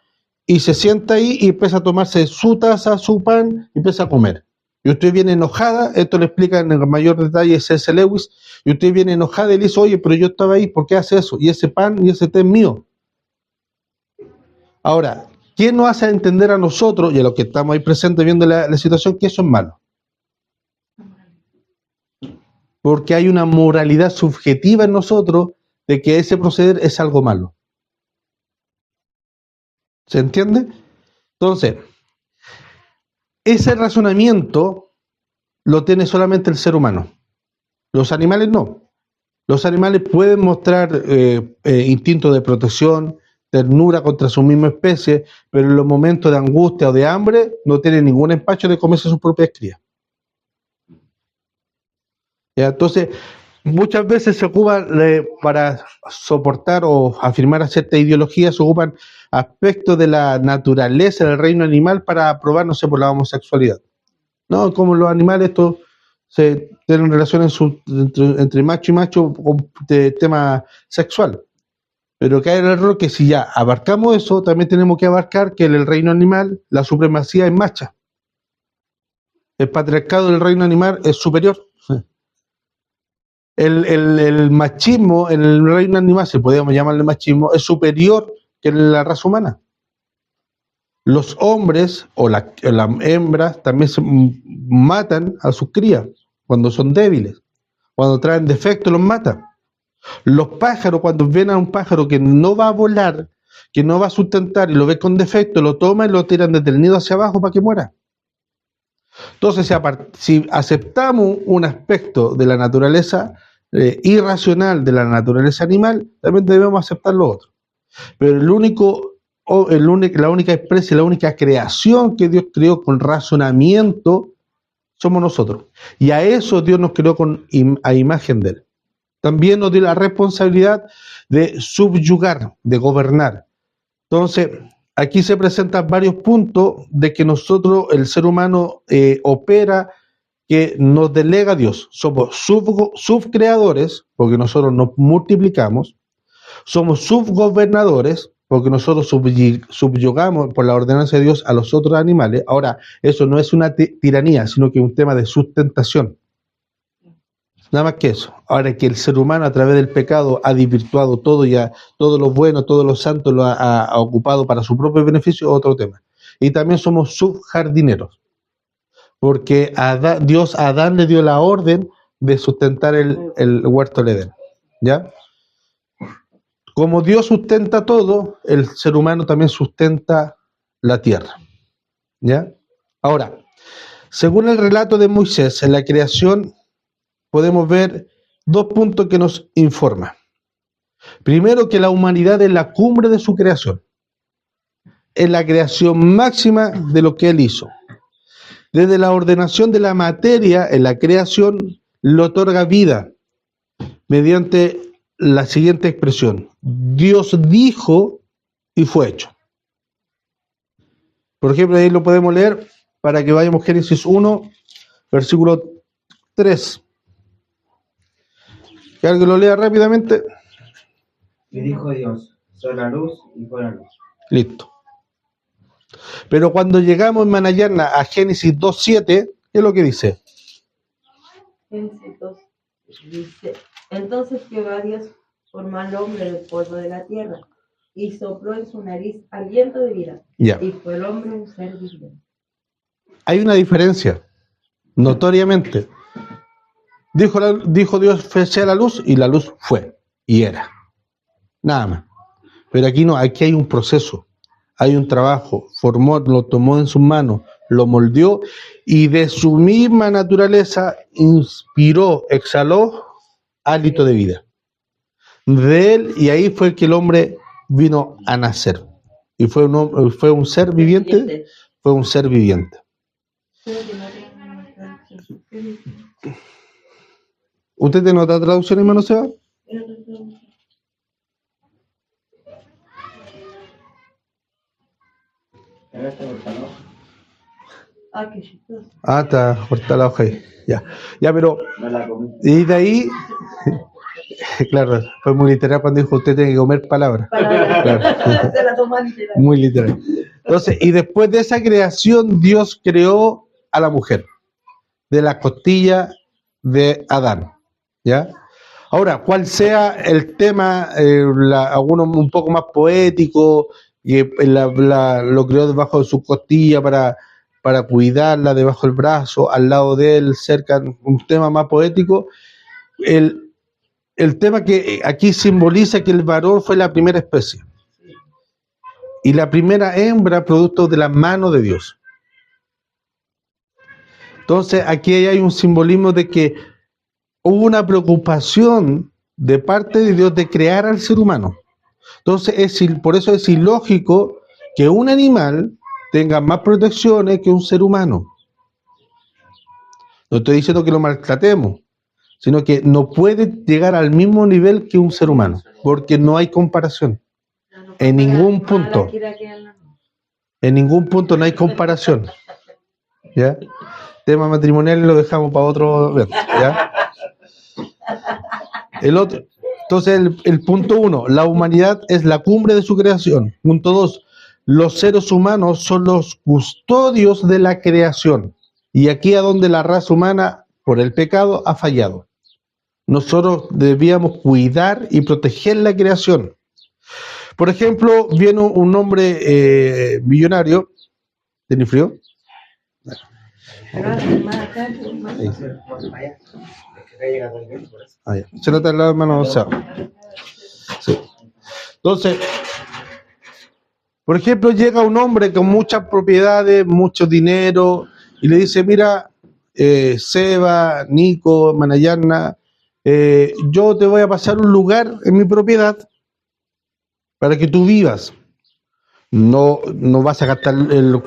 y se sienta ahí y empieza a tomarse su taza, su pan y empieza a comer. Y usted viene enojada, esto le explica en el mayor detalle C.S. Lewis, y usted viene enojada y le dice, oye, pero yo estaba ahí, ¿por qué hace eso? Y ese pan y ese té es mío. Ahora, ¿quién nos hace entender a nosotros y a los que estamos ahí presentes viendo la situación que eso es malo? Porque hay una moralidad subjetiva en nosotros de que ese proceder es algo malo. ¿Se entiende? Entonces, ese razonamiento lo tiene solamente el ser humano. Los animales no. Los animales pueden mostrar instinto de protección, ternura contra su misma especie, pero en los momentos de angustia o de hambre no tienen ningún empacho de comerse sus propias crías. ¿Ya? Entonces, muchas veces se ocupan para soportar o afirmar cierta ideología, se ocupan aspectos de la naturaleza del reino animal para probar, no sé, por la homosexualidad. No, como los animales estos se tienen relaciones entre macho y macho de tema sexual. Pero que hay el error que si ya abarcamos eso, también tenemos que abarcar que en el reino animal la supremacía es macha. El patriarcado del reino animal es superior. El machismo en el reino animal, si podemos llamarle machismo, es superior que en la raza humana. Los hombres o las hembras también matan a sus crías cuando son débiles, cuando traen defectos los matan. Los pájaros, cuando ven a un pájaro que no va a volar, que no va a sustentar y lo ve con defecto, lo toman y lo tiran desde el nido hacia abajo para que muera. Entonces, si aceptamos un aspecto de la naturaleza irracional de la naturaleza animal, también debemos aceptar lo otro. Pero la única especie, la única creación que Dios creó con razonamiento somos nosotros. Y a eso Dios nos creó a imagen de Él. También nos dio la responsabilidad de subyugar, de gobernar. Entonces, aquí se presentan varios puntos de que nosotros, el ser humano, opera, que nos delega a Dios. Somos subcreadores, porque nosotros nos multiplicamos. Somos subgobernadores, porque nosotros subyugamos por la ordenanza de Dios a los otros animales. Ahora, eso no es una tiranía, sino que es un tema de sustentación. Nada más que eso. Ahora que el ser humano a través del pecado ha desvirtuado todo, ya todo lo bueno, todo lo santo lo ha ocupado para su propio beneficio, otro tema. Y también somos subjardineros, porque Dios a Adán le dio la orden de sustentar el huerto del Edén, ¿ya? Como Dios sustenta todo, el ser humano también sustenta la tierra, ¿ya? Ahora, según el relato de Moisés en la creación, podemos ver dos puntos que nos informan. Primero, que la humanidad es la cumbre de su creación. Es la creación máxima de lo que Él hizo. Desde la ordenación de la materia en la creación, le otorga vida mediante la siguiente expresión: Dios dijo y fue hecho. Por ejemplo, ahí lo podemos leer para que vayamos a Génesis 1, versículo 3. Que alguien lo lea rápidamente. Y dijo Dios, sea la luz, y fue la luz. Listo. Pero cuando llegamos en Manayana a Génesis 2.7, ¿qué es lo que dice? Génesis 2 dice: Entonces Jehová Dios formó al hombre del polvo de la tierra y sopló en su nariz aliento de vida. Ya. Y fue el hombre un ser viviente. hay una diferencia, notoriamente. Dijo Dios, sea la luz, y la luz fue, y era. Nada más. Pero aquí no, aquí hay un proceso, hay un trabajo, formó, lo tomó en sus manos, lo moldeó, y de su misma naturaleza inspiró, exhaló hálito de vida. De él, y ahí fue que el hombre vino a nacer. Y fue un ser viviente, fue un ser viviente. ¿Usted tiene otra traducción, hermano Seba? Está cortada la hoja ahí. Ya, pero. Y de ahí. Claro, fue muy literal cuando dijo usted tiene que comer palabras. Claro. Se la toma literal. Muy literal. Entonces, y después de esa creación, Dios creó a la mujer de la costilla de Adán. ¿Ya? Ahora, cuál sea el tema, alguno un poco más poético, y lo creó debajo de su costilla para cuidarla, debajo del brazo, al lado de él, cerca, un tema más poético. El tema que aquí simboliza que el varón fue la primera especie y la primera hembra producto de la mano de Dios. Entonces aquí hay un simbolismo de que hubo una preocupación de parte de Dios de crear al ser humano. Entonces por eso es ilógico que un animal tenga más protecciones que un ser humano. No estoy diciendo que lo maltratemos, sino que no puede llegar al mismo nivel que un ser humano, porque no hay comparación. En ningún punto. En ningún punto no hay comparación. ¿Ya? Tema matrimonial lo dejamos para otro vez, ¿ya? Entonces, el punto 1, la humanidad es la cumbre de su creación. Punto 2, los seres humanos son los custodios de la creación. Y aquí es donde la raza humana, por el pecado, ha fallado. Nosotros debíamos cuidar y proteger la creación. Por ejemplo, viene un hombre millonario. ¿Tiene frío? Se nota el lado, hermano. Sí. Entonces, por ejemplo, llega un hombre con muchas propiedades, mucho dinero, y le dice, mira, Seba, Nico, Manayana, yo te voy a pasar un lugar en mi propiedad para que tú vivas. No vas a gastar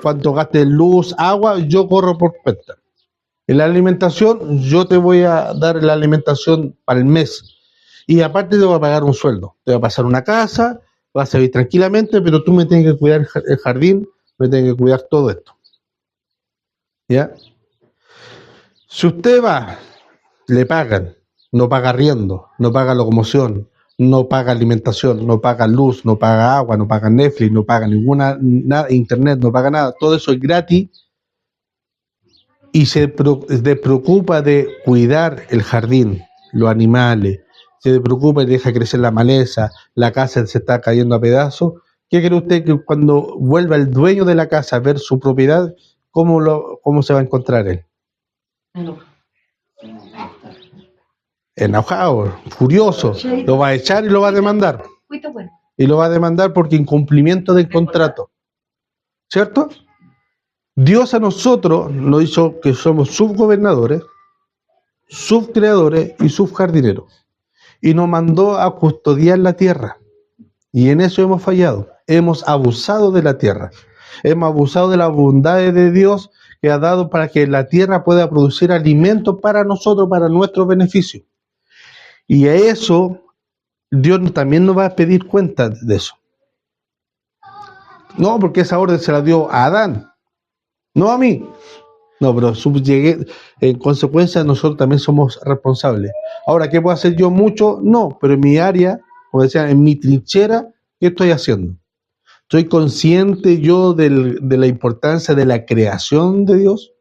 cuánto gastes luz, agua, yo corro por cuenta. En la alimentación, yo te voy a dar la alimentación para el mes. Y aparte te voy a pagar un sueldo. Te voy a pasar una casa, vas a vivir tranquilamente, pero tú me tienes que cuidar el jardín, me tienes que cuidar todo esto. ¿Ya? Si usted va, le pagan, no paga arriendo, no paga locomoción, no paga alimentación, no paga luz, no paga agua, no paga Netflix, no paga nada, internet, no paga nada, todo eso es gratis, y se preocupa de cuidar el jardín, los animales, se preocupa y deja crecer la maleza, la casa se está cayendo a pedazos. ¿Qué cree usted que cuando vuelva el dueño de la casa a ver su propiedad, cómo se va a encontrar él? Enojado, furioso, lo va a echar y lo va a demandar. Y lo va a demandar porque incumplimiento del contrato. ¿Cierto? Dios a nosotros nos hizo que somos subgobernadores, subcreadores y subjardineros. Y nos mandó a custodiar la tierra. Y en eso hemos fallado. Hemos abusado de la tierra. Hemos abusado de la bondad de Dios que ha dado para que la tierra pueda producir alimento para nosotros, para nuestro beneficio. Y a eso, Dios también nos va a pedir cuenta de eso. No, porque esa orden se la dio a Adán, no a mí. No, pero en consecuencia nosotros también somos responsables. Ahora, ¿qué puedo hacer yo mucho? No, pero en mi área, como decía, en mi trinchera, ¿qué estoy haciendo? ¿Soy consciente yo de la importancia de la creación de Dios?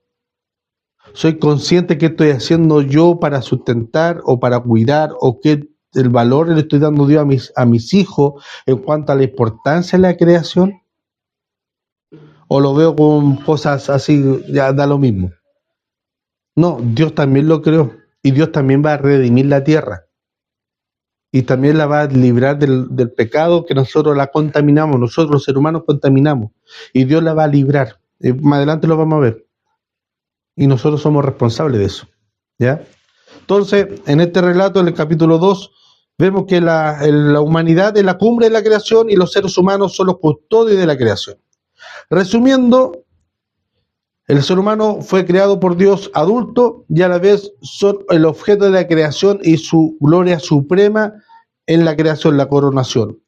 ¿Soy consciente qué estoy haciendo yo para sustentar o para cuidar o qué el valor le estoy dando Dios a mis hijos en cuanto a la importancia de la creación? ¿O lo veo con cosas así, ya da lo mismo? No, Dios también lo creó. Y Dios también va a redimir la tierra. Y también la va a librar del pecado que nosotros la contaminamos. Nosotros los seres humanos contaminamos. Y Dios la va a librar. Más adelante lo vamos a ver. Y nosotros somos responsables de eso. ¿Ya? Entonces, en este relato, en el capítulo 2, vemos que la humanidad es la cumbre de la creación y los seres humanos son los custodios de la creación. Resumiendo, el ser humano fue creado por Dios adulto y a la vez son el objeto de la creación y su gloria suprema en la creación, la coronación.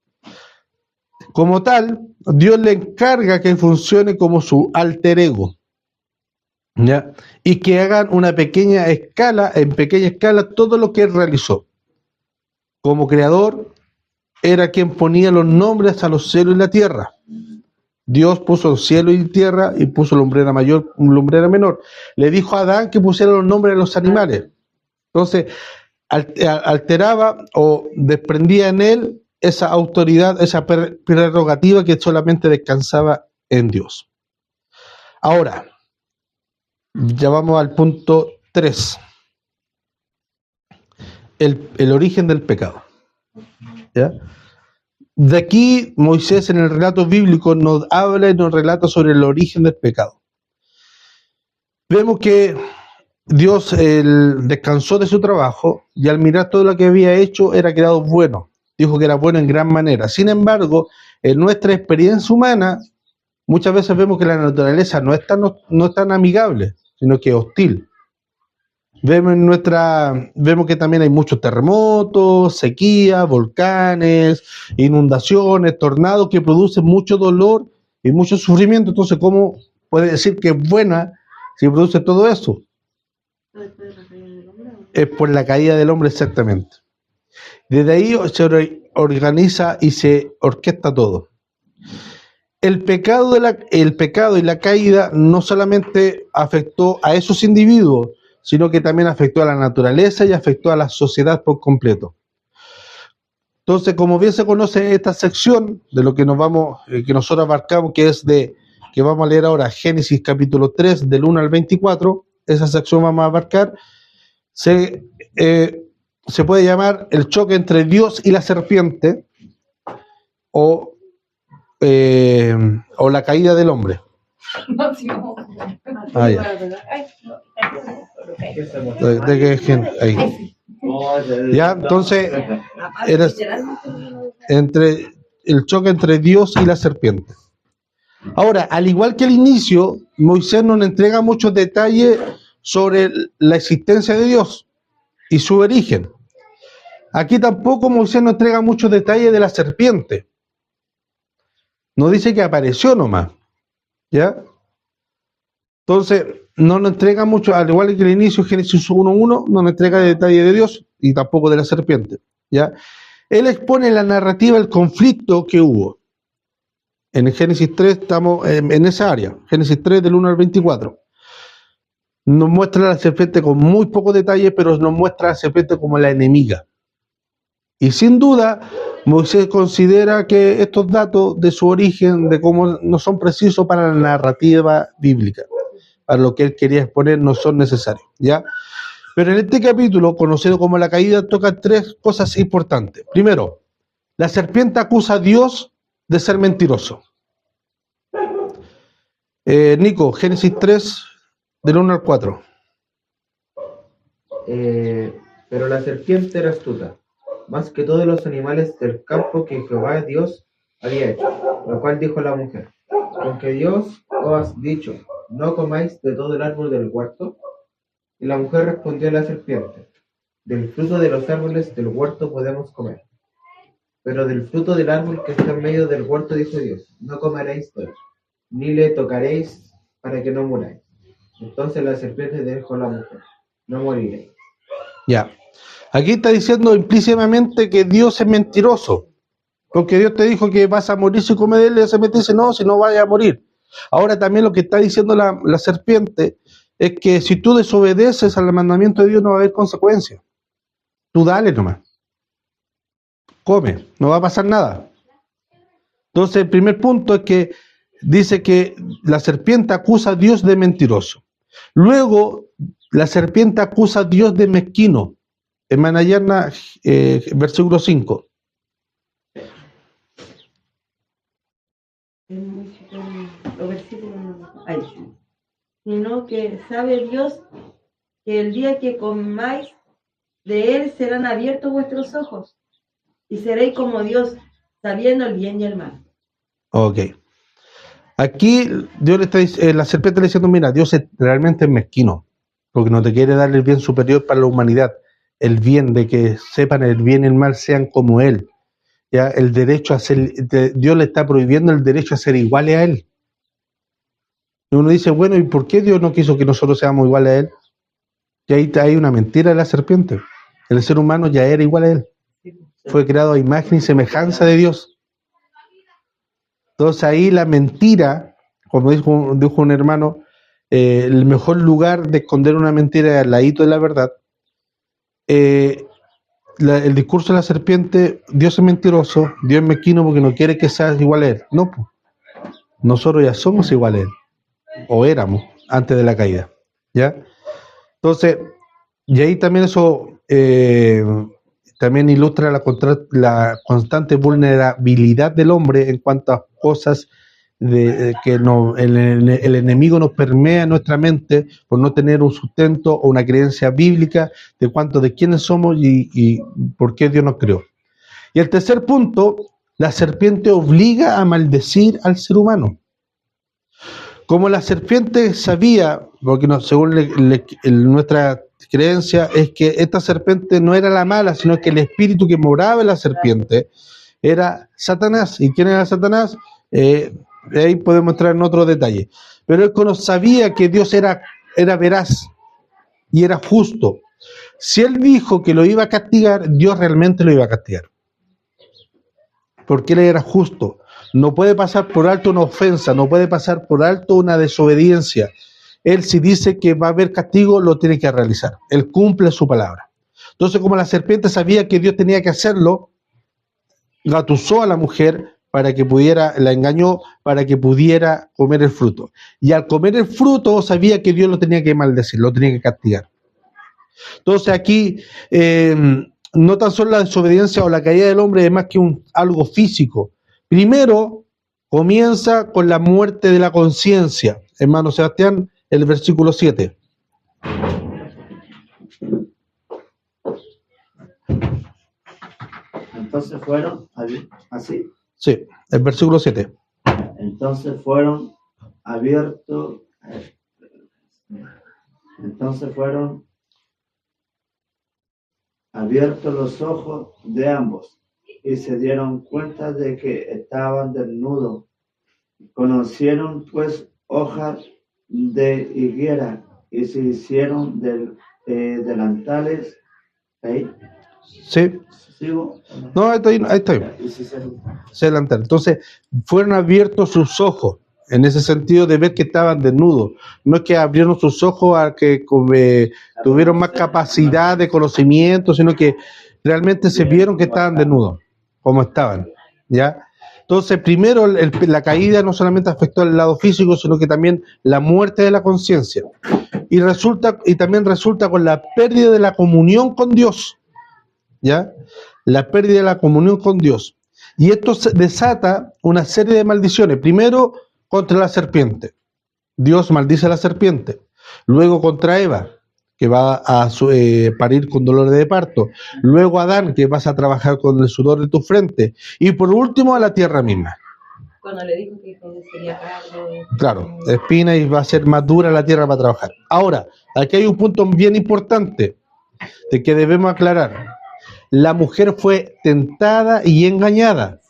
Como tal, Dios le encarga que funcione como su alter ego, ¿ya? Y que hagan en pequeña escala, todo lo que él realizó. Como creador, era quien ponía los nombres a los cielos y la tierra. Dios puso el cielo y tierra y puso lumbrera mayor, lumbrera menor. Le dijo a Adán que pusiera los nombres de los animales. Entonces, alteraba o desprendía en él esa autoridad, esa prerrogativa que solamente descansaba en Dios. Ahora, ya vamos al punto 3. El origen del pecado. ¿Ya? De aquí Moisés en el relato bíblico nos habla y nos relata sobre el origen del pecado. Vemos que Dios descansó de su trabajo y al mirar todo lo que había hecho era creado bueno. Dijo que era bueno en gran manera. Sin embargo, en nuestra experiencia humana, muchas veces vemos que la naturaleza no es tan amigable, sino que es hostil. Vemos que también hay muchos terremotos, sequías, volcanes, inundaciones, tornados que producen mucho dolor y mucho sufrimiento. Entonces, ¿cómo puede decir que es buena si produce todo eso? Es por la caída del hombre, exactamente. Desde ahí se organiza y se orquesta todo. El pecado y la caída no solamente afectó a esos individuos, sino que también afectó a la naturaleza y afectó a la sociedad por completo. Entonces, como bien se conoce esta sección de lo que que nosotros abarcamos, que vamos a leer ahora, Génesis capítulo 3, del 1 al 24, esa sección vamos a abarcar, se puede llamar el choque entre Dios y la serpiente, o la caída del hombre. Ah, ya. ¿De qué gente? Ahí. Ya, entonces, era el choque entre Dios y la serpiente. Ahora, al igual que al inicio, Moisés nos entrega muchos detalles sobre la existencia de Dios y su origen. Aquí tampoco Moisés nos entrega muchos detalles de la serpiente. Nos dice que apareció nomás, ¿ya? Entonces, no nos entrega mucho, al igual que el inicio, Génesis 1.1, no nos entrega detalles de Dios y tampoco de la serpiente, ¿ya? Él expone la narrativa, el conflicto que hubo. En el Génesis 3 estamos en esa área, Génesis 3 del 1 al 24. Nos muestra a la serpiente con muy poco detalle, pero nos muestra a la serpiente como la enemiga. Y sin duda, Moisés considera que estos datos de su origen, de cómo no son precisos para la narrativa bíblica, para lo que él quería exponer, no son necesarios, ¿ya? Pero en este capítulo, conocido como la caída, toca tres cosas importantes. Primero, la serpiente acusa a Dios de ser mentiroso. Nico, Génesis 3, del 1 al 4. Pero la serpiente era astuta, más que todos los animales del campo que Jehová Dios había hecho, lo cual dijo la mujer: ¿con que Dios os ha dicho, no comáis de todo el árbol del huerto? Y la mujer respondió a la serpiente: del fruto de los árboles del huerto podemos comer, pero del fruto del árbol que está en medio del huerto dijo Dios, no comeréis de él, ni le tocaréis, para que no muráis. Entonces la serpiente dijo a la mujer: no moriréis. Ya. Aquí está diciendo implícitamente que Dios es mentiroso, porque Dios te dijo que vas a morir si comes de él, y la serpiente dice no, si no vayas a morir. Ahora también lo que está diciendo la serpiente es que si tú desobedeces al mandamiento de Dios no va a haber consecuencias. Tú dale nomás. Come, no va a pasar nada. Entonces el primer punto es que dice que la serpiente acusa a Dios de mentiroso. Luego, la serpiente acusa a Dios de mezquino. Hermana Yerna, versículo 5. Los versículos ahí. Sino que sabe Dios que el día que comáis de él serán abiertos vuestros ojos y seréis como Dios, sabiendo el bien y el mal. Ok. Aquí Dios le está, la serpiente le diciendo, mira, Dios realmente es mezquino, porque no te quiere dar el bien superior para la humanidad, el bien de que sepan el bien y el mal sean como Él. Ya, el derecho a ser, Dios le está prohibiendo el derecho a ser iguales a Él. Y uno dice, bueno, ¿y por qué Dios no quiso que nosotros seamos iguales a Él? Y ahí hay una mentira de la serpiente. El ser humano ya era igual a Él. Fue creado a imagen y semejanza de Dios. Entonces ahí la mentira, como dijo un hermano, el mejor lugar de esconder una mentira es al ladito de la verdad. El discurso de la serpiente, Dios es mentiroso, Dios es mezquino porque no quiere que seas igual a Él. No, pues. Nosotros ya somos igual a Él, o éramos antes de la caída, ¿ya? Entonces, y ahí también eso también ilustra la constante vulnerabilidad del hombre en cuanto a cosas que el enemigo nos permea en nuestra mente por no tener un sustento o una creencia bíblica de quiénes somos y por qué Dios nos creó. Y el tercer punto, la serpiente obliga a maldecir al ser humano. Como la serpiente sabía, porque según nuestra creencia es que esta serpiente no era la mala, sino que el espíritu que moraba en la serpiente era Satanás. ¿Y quién era Satanás? Ahí podemos entrar en otro detalle. Pero él sabía que Dios era veraz y era justo. Si él dijo que lo iba a castigar, Dios realmente lo iba a castigar. Porque él era justo. No puede pasar por alto una ofensa, no puede pasar por alto una desobediencia. Él, si dice que va a haber castigo, lo tiene que realizar. Él cumple su palabra. Entonces, como la serpiente sabía que Dios tenía que hacerlo, gatusó a la mujer para que la engañó, para que pudiera comer el fruto. Y al comer el fruto, sabía que Dios lo tenía que maldecir, lo tenía que castigar. Entonces, aquí, no tan solo la desobediencia o la caída del hombre es más que algo físico. Primero, comienza con la muerte de la conciencia. Hermano Sebastián, el versículo 7. Entonces fueron, así. Sí, el versículo 7. Entonces fueron abiertos los ojos de ambos y se dieron cuenta de que estaban desnudos. Conocieron pues hojas de higuera y se hicieron delantales. ¿Ahí? Sí. ¿Sigo? No, ahí está. Se delantaron. Entonces, fueron abiertos sus ojos, en ese sentido de ver que estaban desnudos. No es que abrieron sus ojos a que tuvieron más capacidad de conocimiento, sino que realmente se vieron que estaban desnudos, como estaban, ¿ya? Entonces, primero, la caída no solamente afectó al lado físico, sino que también la muerte de la conciencia. Y también resulta con la pérdida de la comunión con Dios, ¿ya? La pérdida de la comunión con Dios. Y esto desata una serie de maldiciones. Primero, contra la serpiente. Dios maldice a la serpiente. Luego contra Eva, que va a parir con dolores de parto. Luego Adán, que vas a trabajar con el sudor de tu frente. Y por último, a la tierra misma. Cuando le dijo que sería cargo. Claro, espina y va a ser más dura la tierra para trabajar. Ahora, aquí hay un punto bien importante de que debemos aclarar. La mujer fue tentada y engañada.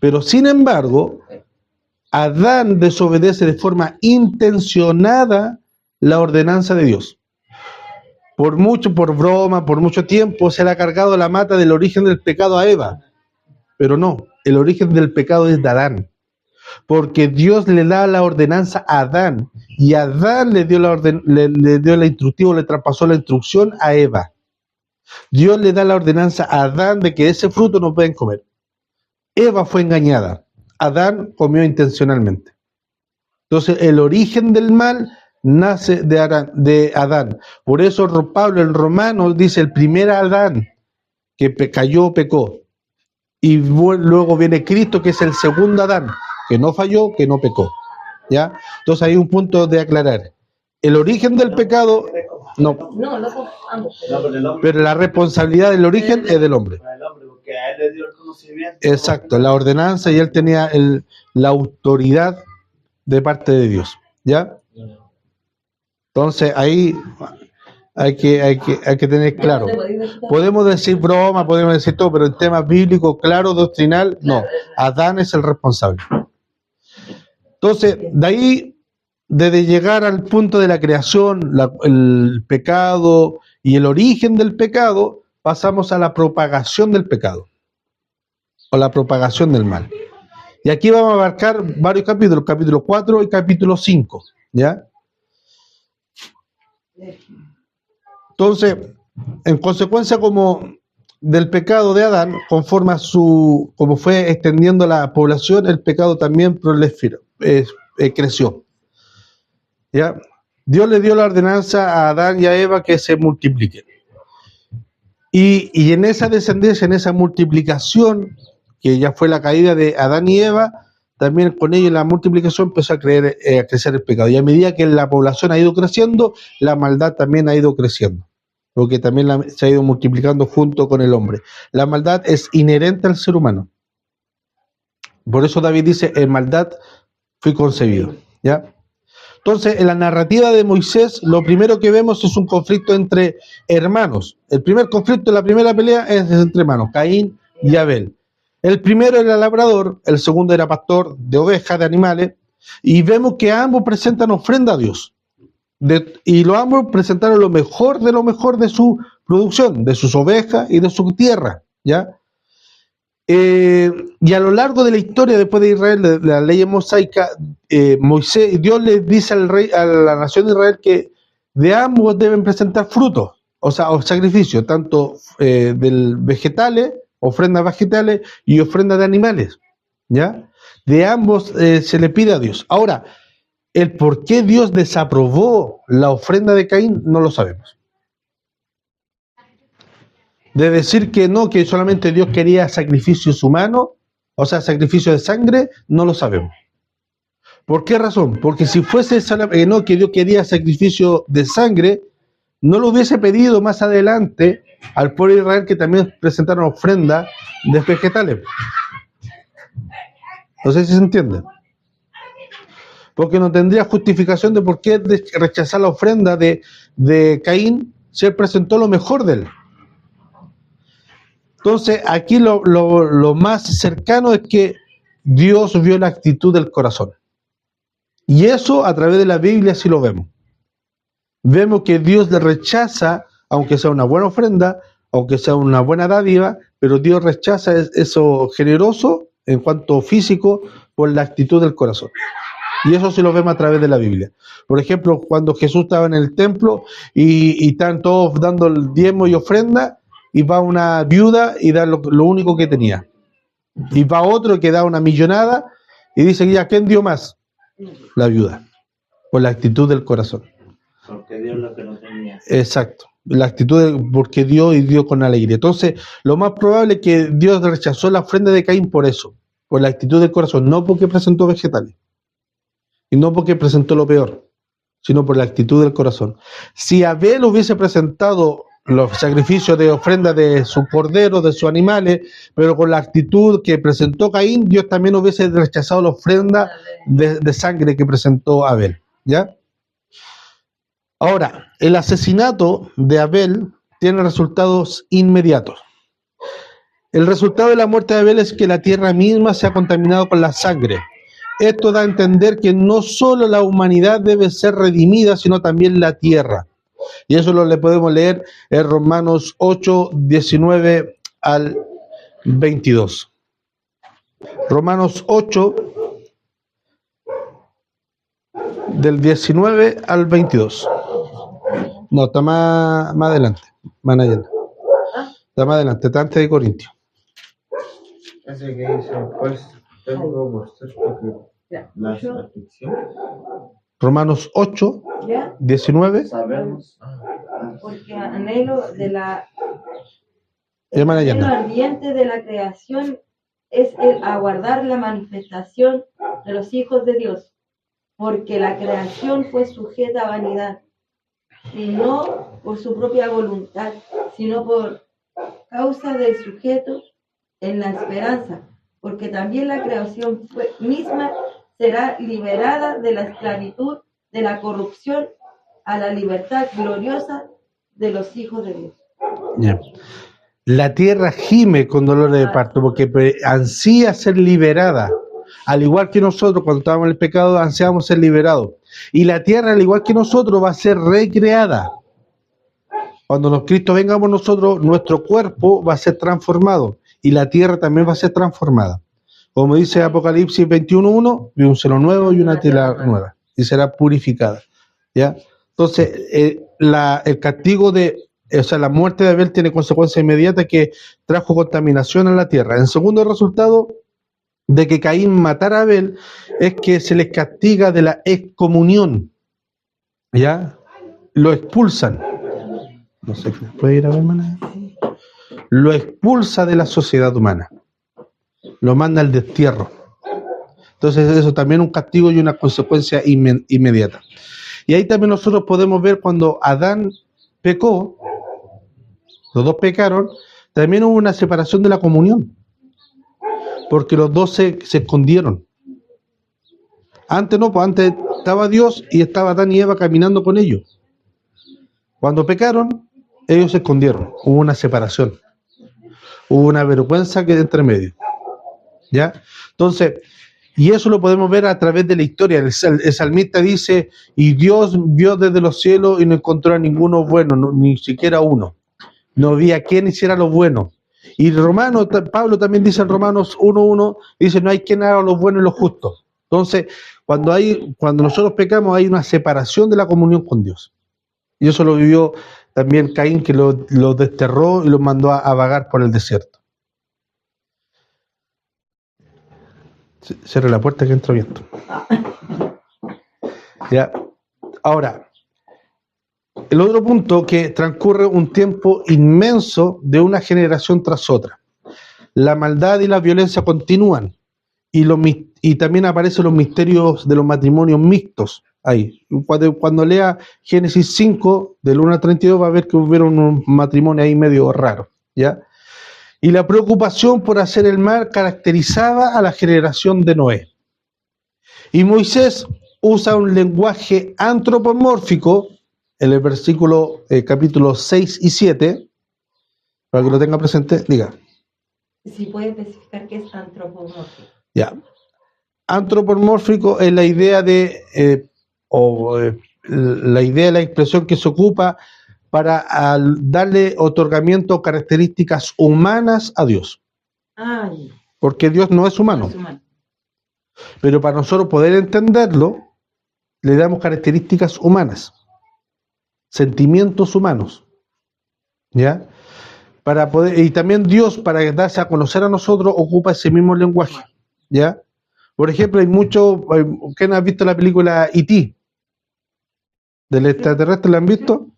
Pero sin embargo, Adán desobedece de forma intencionada la ordenanza de Dios. Por broma, por mucho tiempo se le ha cargado la mata del origen del pecado a Eva. Pero no, el origen del pecado es de Adán. Porque Dios le da la ordenanza a Adán. Y Adán le dio la instructiva, le traspasó la instrucción a Eva. Dios le da la ordenanza a Adán de que ese fruto no pueden comer. Eva fue engañada. Adán comió intencionalmente. Entonces, el origen del mal nace de Adán. Por eso Pablo en Romanos dice, el primer Adán que cayó, pecó. Y luego viene Cristo, que es el segundo Adán, que no falló, que no pecó. ¿Ya? Entonces hay un punto de aclarar. El origen del pecado, no, pero la responsabilidad del origen es del hombre. Porque a él le dio el conocimiento. Exacto, la ordenanza, y él tenía la autoridad de parte de Dios. ¿Ya? Entonces ahí hay que tener claro. Podemos decir broma, podemos decir todo, pero en temas bíblicos, claro, doctrinal, no. Adán es el responsable. Entonces, de ahí, desde llegar al punto de la creación, el pecado y el origen del pecado, pasamos a la propagación del pecado, o la propagación del mal. Y aquí vamos a abarcar varios capítulos, capítulo 4 y capítulo 5, ¿ya? Entonces, en consecuencia como del pecado de Adán, conforme a como fue extendiendo la población, el pecado también creció. ¿Ya? Dios le dio la ordenanza a Adán y a Eva que se multipliquen. Y en esa descendencia, en esa multiplicación, que ya fue la caída de Adán y Eva, también con ello la multiplicación empezó a crecer el pecado. Y a medida que la población ha ido creciendo, la maldad también ha ido creciendo, porque también se ha ido multiplicando junto con el hombre. La maldad es inherente al ser humano. Por eso David dice, en maldad fui concebido. ¿Ya? Entonces, en la narrativa de Moisés, lo primero que vemos es un conflicto entre hermanos. El primer conflicto, la primera pelea es entre hermanos, Caín y Abel. El primero era labrador, el segundo era pastor de ovejas, de animales, y vemos que ambos presentan ofrenda a Dios. Y los ambos presentaron lo mejor de su producción, de sus ovejas y de su tierra, ¿ya? Y a lo largo de la historia, después de Israel, de la ley mosaica, Dios le dice a la nación de Israel que de ambos deben presentar frutos, o sacrificios, tanto del vegetales, ofrendas vegetales y ofrendas de animales, ¿ya? De ambos se le pide a Dios. Ahora, el por qué Dios desaprobó la ofrenda de Caín no lo sabemos. De decir que no, que solamente Dios quería sacrificios humanos, o sea, sacrificios de sangre, no lo sabemos. ¿Por qué razón? Porque si fuese no, que Dios quería sacrificio de sangre, no lo hubiese pedido más adelante al pueblo de Israel que también presentaron ofrenda de vegetales. No sé si se entiende. Porque no tendría justificación de por qué rechazar la ofrenda de Caín si él presentó lo mejor de él. Entonces, aquí lo más cercano es que Dios vio la actitud del corazón. Y eso a través de la Biblia sí lo vemos. Vemos que Dios le rechaza, aunque sea una buena ofrenda, aunque sea una buena dádiva, pero Dios rechaza eso generoso en cuanto físico por la actitud del corazón. Y eso sí lo vemos a través de la Biblia. Por ejemplo, cuando Jesús estaba en el templo y están todos dando el diezmo y ofrenda, y va una viuda y da lo único que tenía. Y va otro que da una millonada y dice, ¿ya quién dio más? La viuda. Por la actitud del corazón. Porque dio lo que no tenía. Exacto. La actitud porque dio y dio con alegría. Entonces, lo más probable es que Dios rechazó la ofrenda de Caín por eso. Por la actitud del corazón. No porque presentó vegetales. Y no porque presentó lo peor. Sino por la actitud del corazón. Si Abel hubiese presentado los sacrificios de ofrenda de sus corderos, de sus animales, pero con la actitud que presentó Caín, Dios también hubiese rechazado la ofrenda de sangre que presentó Abel, ¿ya? Ahora, el asesinato de Abel tiene resultados inmediatos. El resultado de la muerte de Abel es que la tierra misma se ha contaminado con la sangre. Esto da a entender que no solo la humanidad debe ser redimida, sino también la tierra. Y eso le podemos leer en Romanos 8, 19 al 22. Romanos 8, del 19 al 22. No, está más adelante. Está más adelante, está antes de Corintios. Así que dice, pues, Tengo por cierto que Ya, las yo- aflicciones. Romanos 8, ya, 19. Sabemos. porque anhelo de la Hermana el anhelo Yana. ardiente de la creación es el aguardar la manifestación de los hijos de Dios, porque la creación fue sujeta a vanidad, y no por su propia voluntad, sino por causa del sujeto en la esperanza, porque también la creación misma será liberada de la esclavitud, de la corrupción, a la libertad gloriosa de los hijos de Dios. Ya. La tierra gime con dolores de parto porque ansía ser liberada. Al igual que nosotros, cuando estábamos en el pecado, ansiábamos ser liberados. Y la tierra, al igual que nosotros, va a ser recreada. Cuando Cristo venga por nosotros, nuestro cuerpo va a ser transformado. Y la tierra también va a ser transformada. Como dice Apocalipsis 21:1, vi un cielo nuevo y una tierra nueva. Y será purificada. ¿Ya? Entonces, el castigo la muerte de Abel tiene consecuencia inmediata que trajo contaminación a la tierra. En segundo, el resultado de que Caín matara a Abel es que se les castiga de la excomunión. ¿Ya? Lo expulsan. No sé, ¿puede ir a ver, hermana? Lo expulsa de la sociedad humana. Lo manda al destierro. Entonces, eso también es un castigo y una consecuencia inmediata. Y ahí también nosotros podemos ver cuando Adán pecó, los dos pecaron, también hubo una separación de la comunión, porque los dos se escondieron. Antes no, pues antes estaba Dios y estaba Adán y Eva caminando con ellos. Cuando pecaron, ellos se escondieron, hubo una separación, hubo una vergüenza que entre medio. ¿Ya? Entonces, y eso lo podemos ver a través de la historia. El salmista dice, y Dios vio desde los cielos y no encontró a ninguno bueno, ni siquiera uno. No había quien hiciera lo bueno. Y Pablo también dice en Romanos 1:1, dice, no hay quien haga lo bueno y lo justo. Entonces, cuando nosotros pecamos, hay una separación de la comunión con Dios. Y eso lo vivió también Caín, que lo desterró y lo mandó a vagar por el desierto. Cierre la puerta que entra viento. Ya. Ahora, el otro punto, que transcurre un tiempo inmenso de una generación tras otra. La maldad y la violencia continúan y también aparecen los misterios de los matrimonios mixtos ahí. Cuando lea Génesis 5, del 1 al 32, va a ver que hubieron un matrimonio ahí medio raro, ¿ya? Y la preocupación por hacer el mal caracterizaba a la generación de Noé. Y Moisés usa un lenguaje antropomórfico en el versículo capítulo 6 y 7, para que lo tenga presente, diga. Si puede especificar qué es antropomórfico. Ya. Antropomórfico es la idea la idea, la expresión que se ocupa para darle otorgamiento o características humanas a Dios. Ay, Porque Dios no es humano. no es humano. Pero para nosotros poder entenderlo, le damos características humanas, sentimientos humanos, ¿ya? Para poder, y también Dios, para darse a conocer a nosotros, ocupa ese mismo lenguaje, ¿ya? Por ejemplo, ¿quién ha visto la película E.T. del extraterrestre? ¿La han visto?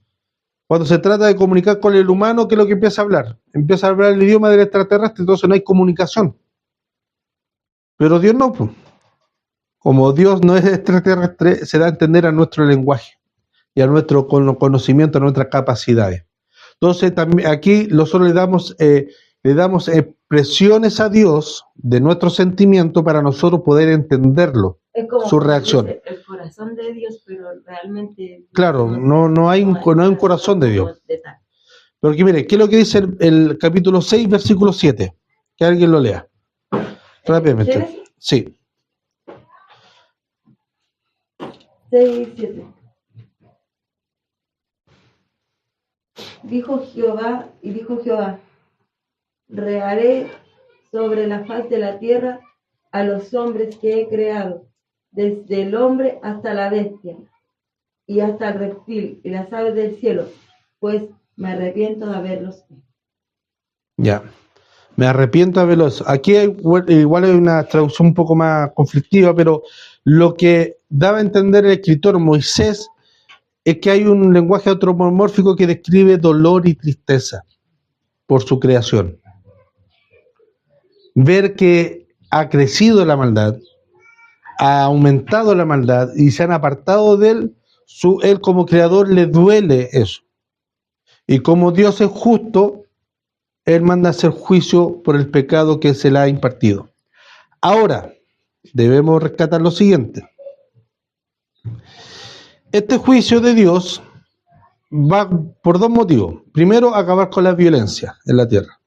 Cuando se trata de comunicar con el humano, ¿qué es lo que empieza a hablar? Empieza a hablar el idioma del extraterrestre, entonces no hay comunicación. Pero Dios no, pues. Como Dios no es extraterrestre, se da a entender a nuestro lenguaje y a nuestro conocimiento, a nuestras capacidades. Entonces, también aquí nosotros le damos expresiones a Dios de nuestro sentimiento para nosotros poder entenderlo, Es como su reacción. el corazón de Dios, pero realmente... Claro, no hay un corazón de Dios. Porque mire, ¿qué es lo que dice el capítulo 6, versículo 7? Que alguien lo lea. Rápidamente. ¿Génesis? Sí. 6, 7. Dijo Jehová, rearé sobre la faz de la tierra a los hombres que he creado, desde el hombre hasta la bestia, y hasta el reptil y las aves del cielo, pues me arrepiento de haberlos hecho. Ya. Me arrepiento de haberlo hecho. Aquí igual hay una traducción un poco más conflictiva, pero lo que daba a entender el escritor Moisés es que hay un lenguaje antropomórfico que describe dolor y tristeza por su creación. Ver que ha crecido la maldad, ha aumentado la maldad y se han apartado de él, él como creador le duele eso. Y como Dios es justo, él manda a hacer juicio por el pecado que se le ha impartido. Ahora, debemos rescatar lo siguiente. Este juicio de Dios va por dos motivos. Primero, acabar con la violencia en la tierra.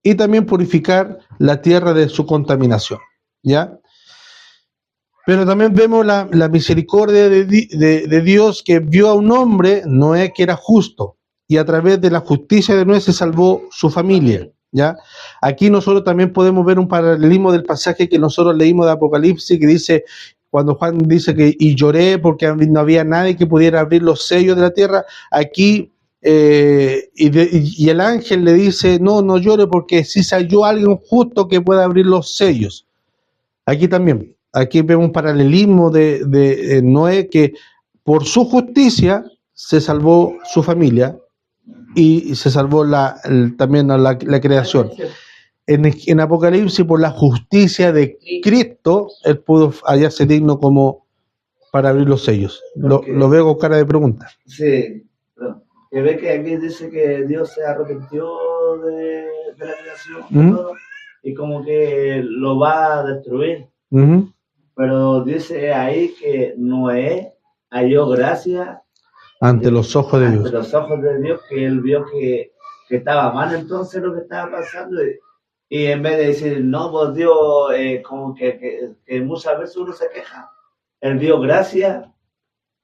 Y también purificar la tierra de su contaminación. ¿Ya? Pero también vemos la misericordia de Dios, que vio a un hombre, Noé, que era justo. Y a través de la justicia de Noé se salvó su familia. ¿Ya? Aquí nosotros también podemos ver un paralelismo del pasaje que nosotros leímos de Apocalipsis, que dice, cuando Juan dice que y lloré porque no había nadie que pudiera abrir los sellos de la tierra. Aquí y el ángel le dice, no llore porque sí se halló alguien justo que pueda abrir los sellos. Aquí también, aquí vemos un paralelismo de Noé, que por su justicia se salvó su familia y se salvó también la creación. En Apocalipsis, por la justicia de Cristo, él pudo hallarse digno como para abrir los sellos. Lo veo con cara de pregunta. Sí, que ve que aquí dice que Dios se arrepintió de la creación, todo, y como que lo va a destruir. Pero dice ahí que Noé halló gracia ante los ojos de Dios. Ante los ojos de Dios, que él vio que estaba mal entonces lo que estaba pasando. Y en vez de decir, no, pues Dios, como que muchas veces uno se queja, él vio gracia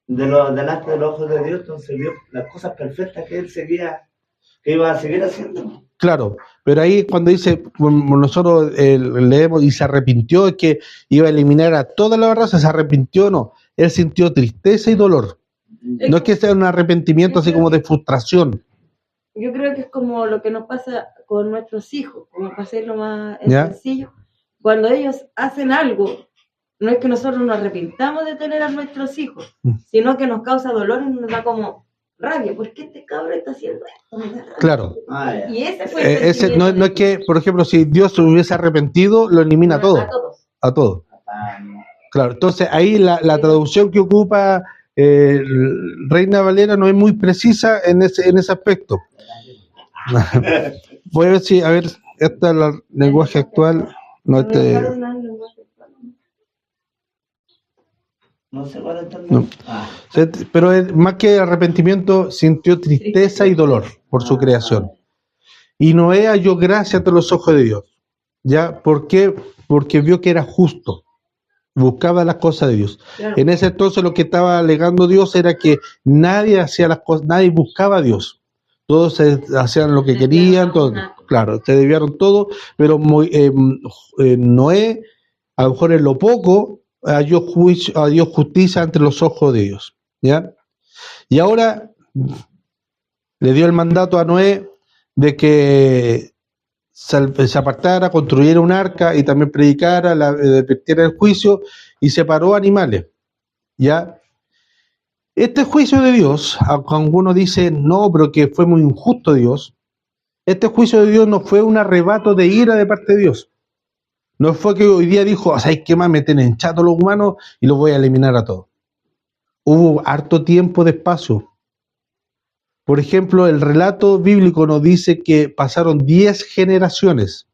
delante de los ojos de Dios, entonces vio las cosas perfectas que él que iba a seguir haciendo. Claro, pero ahí cuando dice, nosotros leemos y se arrepintió, es que iba a eliminar a toda la raza, se arrepintió, no, él sintió tristeza y dolor. No es que sea un arrepentimiento así como de frustración. Yo creo que es como lo que nos pasa con nuestros hijos, como para hacerlo más sencillo. Cuando ellos hacen algo, no es que nosotros nos arrepintamos de tener a nuestros hijos, sino que nos causa dolor y nos da como rabia. ¿Por qué este cabrón está haciendo esto? Claro. Y ese fue no es que, por ejemplo, si Dios se hubiese arrepentido, lo elimina a todos. A todos. Claro, entonces ahí la traducción que ocupa Reina Valera no es muy precisa en ese aspecto. Voy a ver si, este es el lenguaje actual. No, no sé cuál es no. Pero más que arrepentimiento, sintió tristeza y dolor por su creación. Y Noé halló gracia ante los ojos de Dios. ¿Ya? ¿Por qué? Porque vio que era justo. Buscaba las cosas de Dios. Claro. En ese entonces lo que estaba alegando Dios era que nadie hacía las cosas, nadie buscaba a Dios. Todos hacían lo que querían, todo, claro, se desviaron todo, pero Noé, a lo mejor en lo poco, halló justicia ante los ojos de Dios. ¿Ya? Y ahora le dio el mandato a Noé de que se apartara, construyera un arca y también predicara, advirtiera el juicio y separó animales. ¿Ya? Este juicio de Dios, aunque algunos dicen no, pero que fue muy injusto Dios, este juicio de Dios no fue un arrebato de ira de parte de Dios. No fue que hoy día dijo, ¿sabes qué más? Me tienen chato los humanos y los voy a eliminar a todos. Hubo harto tiempo de espacio. Por ejemplo, el relato bíblico nos dice que pasaron 10 generaciones.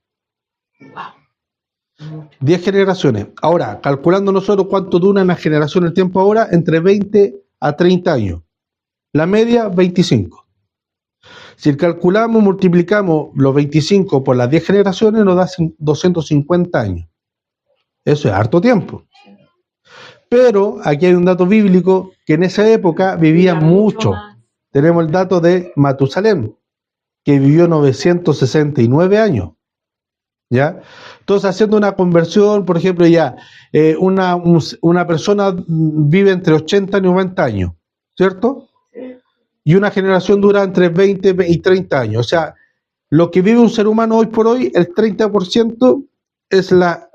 10 generaciones. Ahora, calculando nosotros cuánto dura una generación el tiempo ahora, entre 20 a 30 años. La media, 25. Si calculamos, multiplicamos los 25 por las 10 generaciones, nos da 250 años. Eso es harto tiempo. Pero aquí hay un dato bíblico que en esa época vivían mucho. Tenemos el dato de Matusalén, que vivió 969 años. ¿Ya? Entonces, haciendo una conversión, por ejemplo, una persona vive entre 80 y 90 años, ¿cierto? Sí. Y una generación dura entre 20 y 30 años. O sea, lo que vive un ser humano hoy por hoy, el 30% es la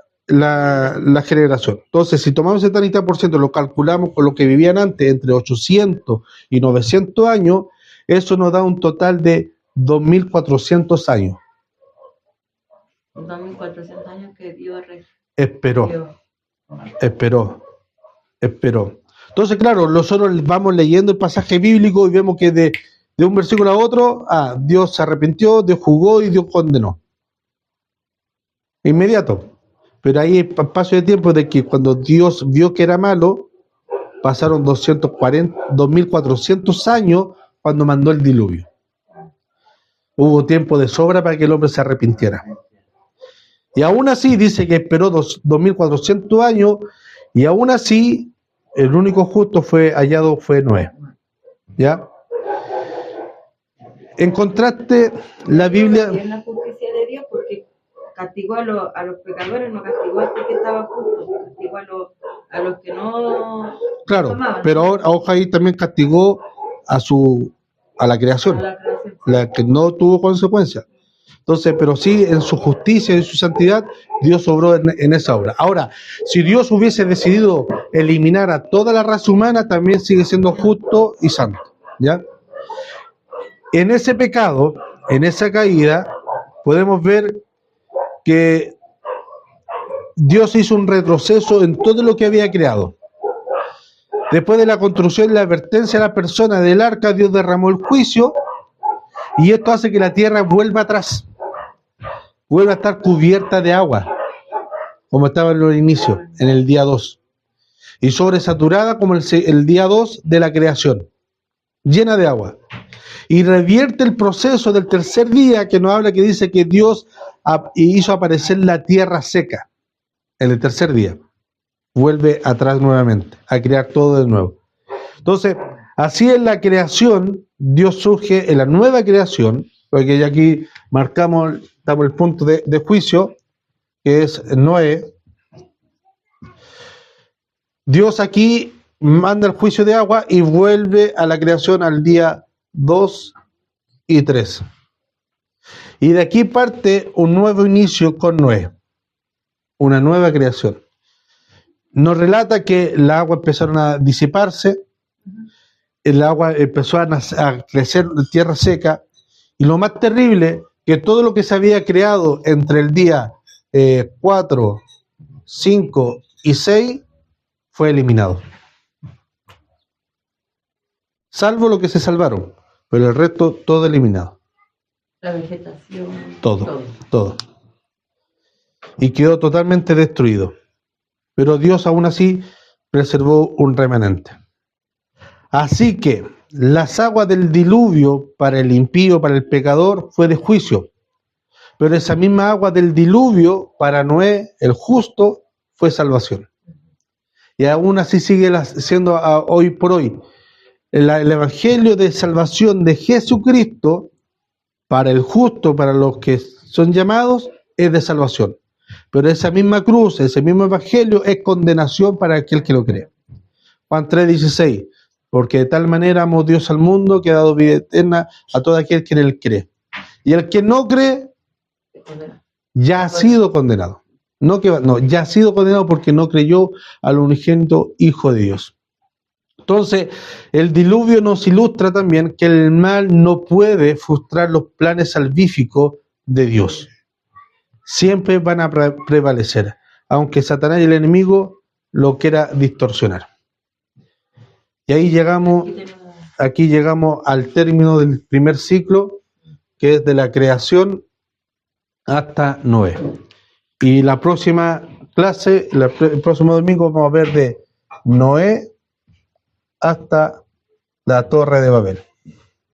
generación. Entonces, si tomamos ese 30%, lo calculamos con lo que vivían antes, entre 800 y 900 años, eso nos da un total de 2.400 años. 2.400 años que Dios Esperó. Entonces, claro, nosotros vamos leyendo el pasaje bíblico y vemos que de un versículo a otro, Dios se arrepintió, Dios juzgó y Dios condenó. Inmediato. Pero ahí el paso de tiempo de que cuando Dios vio que era malo, pasaron 2.400 años cuando mandó el diluvio. Hubo tiempo de sobra para que el hombre se arrepintiera. Y aún así dice que esperó 2.400 años y aún así el único justo hallado fue Noé. ¿Ya? En contraste, la Biblia... Es la justicia de Dios porque castigó a los pecadores, no castigó a este que estaba justo, castigó a los que no... Claro, tomaban. pero ahora ahí también castigó a la creación, la que no tuvo consecuencias. Entonces, pero sí, en su justicia y en su santidad, Dios obró en esa obra. Ahora, si Dios hubiese decidido eliminar a toda la raza humana, también sigue siendo justo y santo, ¿ya? En ese pecado, en esa caída, podemos ver que Dios hizo un retroceso en todo lo que había creado. Después de la construcción y la advertencia a la persona del arca, Dios derramó el juicio y esto hace que la tierra vuelva atrás, vuelva a estar cubierta de agua, como estaba en los inicios, en el día 2, y sobresaturada como el día 2 de la creación, llena de agua. Y revierte el proceso del tercer día que nos habla, que dice que Dios hizo aparecer la tierra seca en el tercer día. Vuelve atrás nuevamente, a crear todo de nuevo. Entonces, así en la creación, Dios surge en la nueva creación, porque ya aquí marcamos, estamos el punto de juicio, que es Noé. Dios aquí manda el juicio de agua y vuelve a la creación al día 2 y 3. Y de aquí parte un nuevo inicio con Noé, una nueva creación. Nos relata que el agua empezaron a disiparse, el agua empezó a crecer en tierra seca, y lo más terrible, que todo lo que se había creado entre el día 4, 5 y 6 fue eliminado. Salvo lo que se salvaron, pero el resto todo eliminado. La vegetación. Todo. Y quedó totalmente destruido. Pero Dios aún así preservó un remanente. Así que las aguas del diluvio para el impío, para el pecador, fue de juicio. Pero esa misma agua del diluvio para Noé, el justo, fue salvación. Y aún así sigue siendo hoy por hoy. El evangelio de salvación de Jesucristo para el justo, para los que son llamados, es de salvación. Pero esa misma cruz, ese mismo evangelio es condenación para aquel que lo cree. Juan 3:16, porque de tal manera amó Dios al mundo que ha dado vida eterna a todo aquel que en él cree. Y el que no cree ya ha sido condenado. Ya ha sido condenado porque no creyó al unigénito Hijo de Dios. Entonces, el diluvio nos ilustra también que el mal no puede frustrar los planes salvíficos de Dios. Siempre van a prevalecer, aunque Satanás y el enemigo lo quiera distorsionar. Y ahí llegamos al término del primer ciclo, que es de la creación hasta Noé. Y la próxima clase, el próximo domingo, vamos a ver de Noé hasta la Torre de Babel.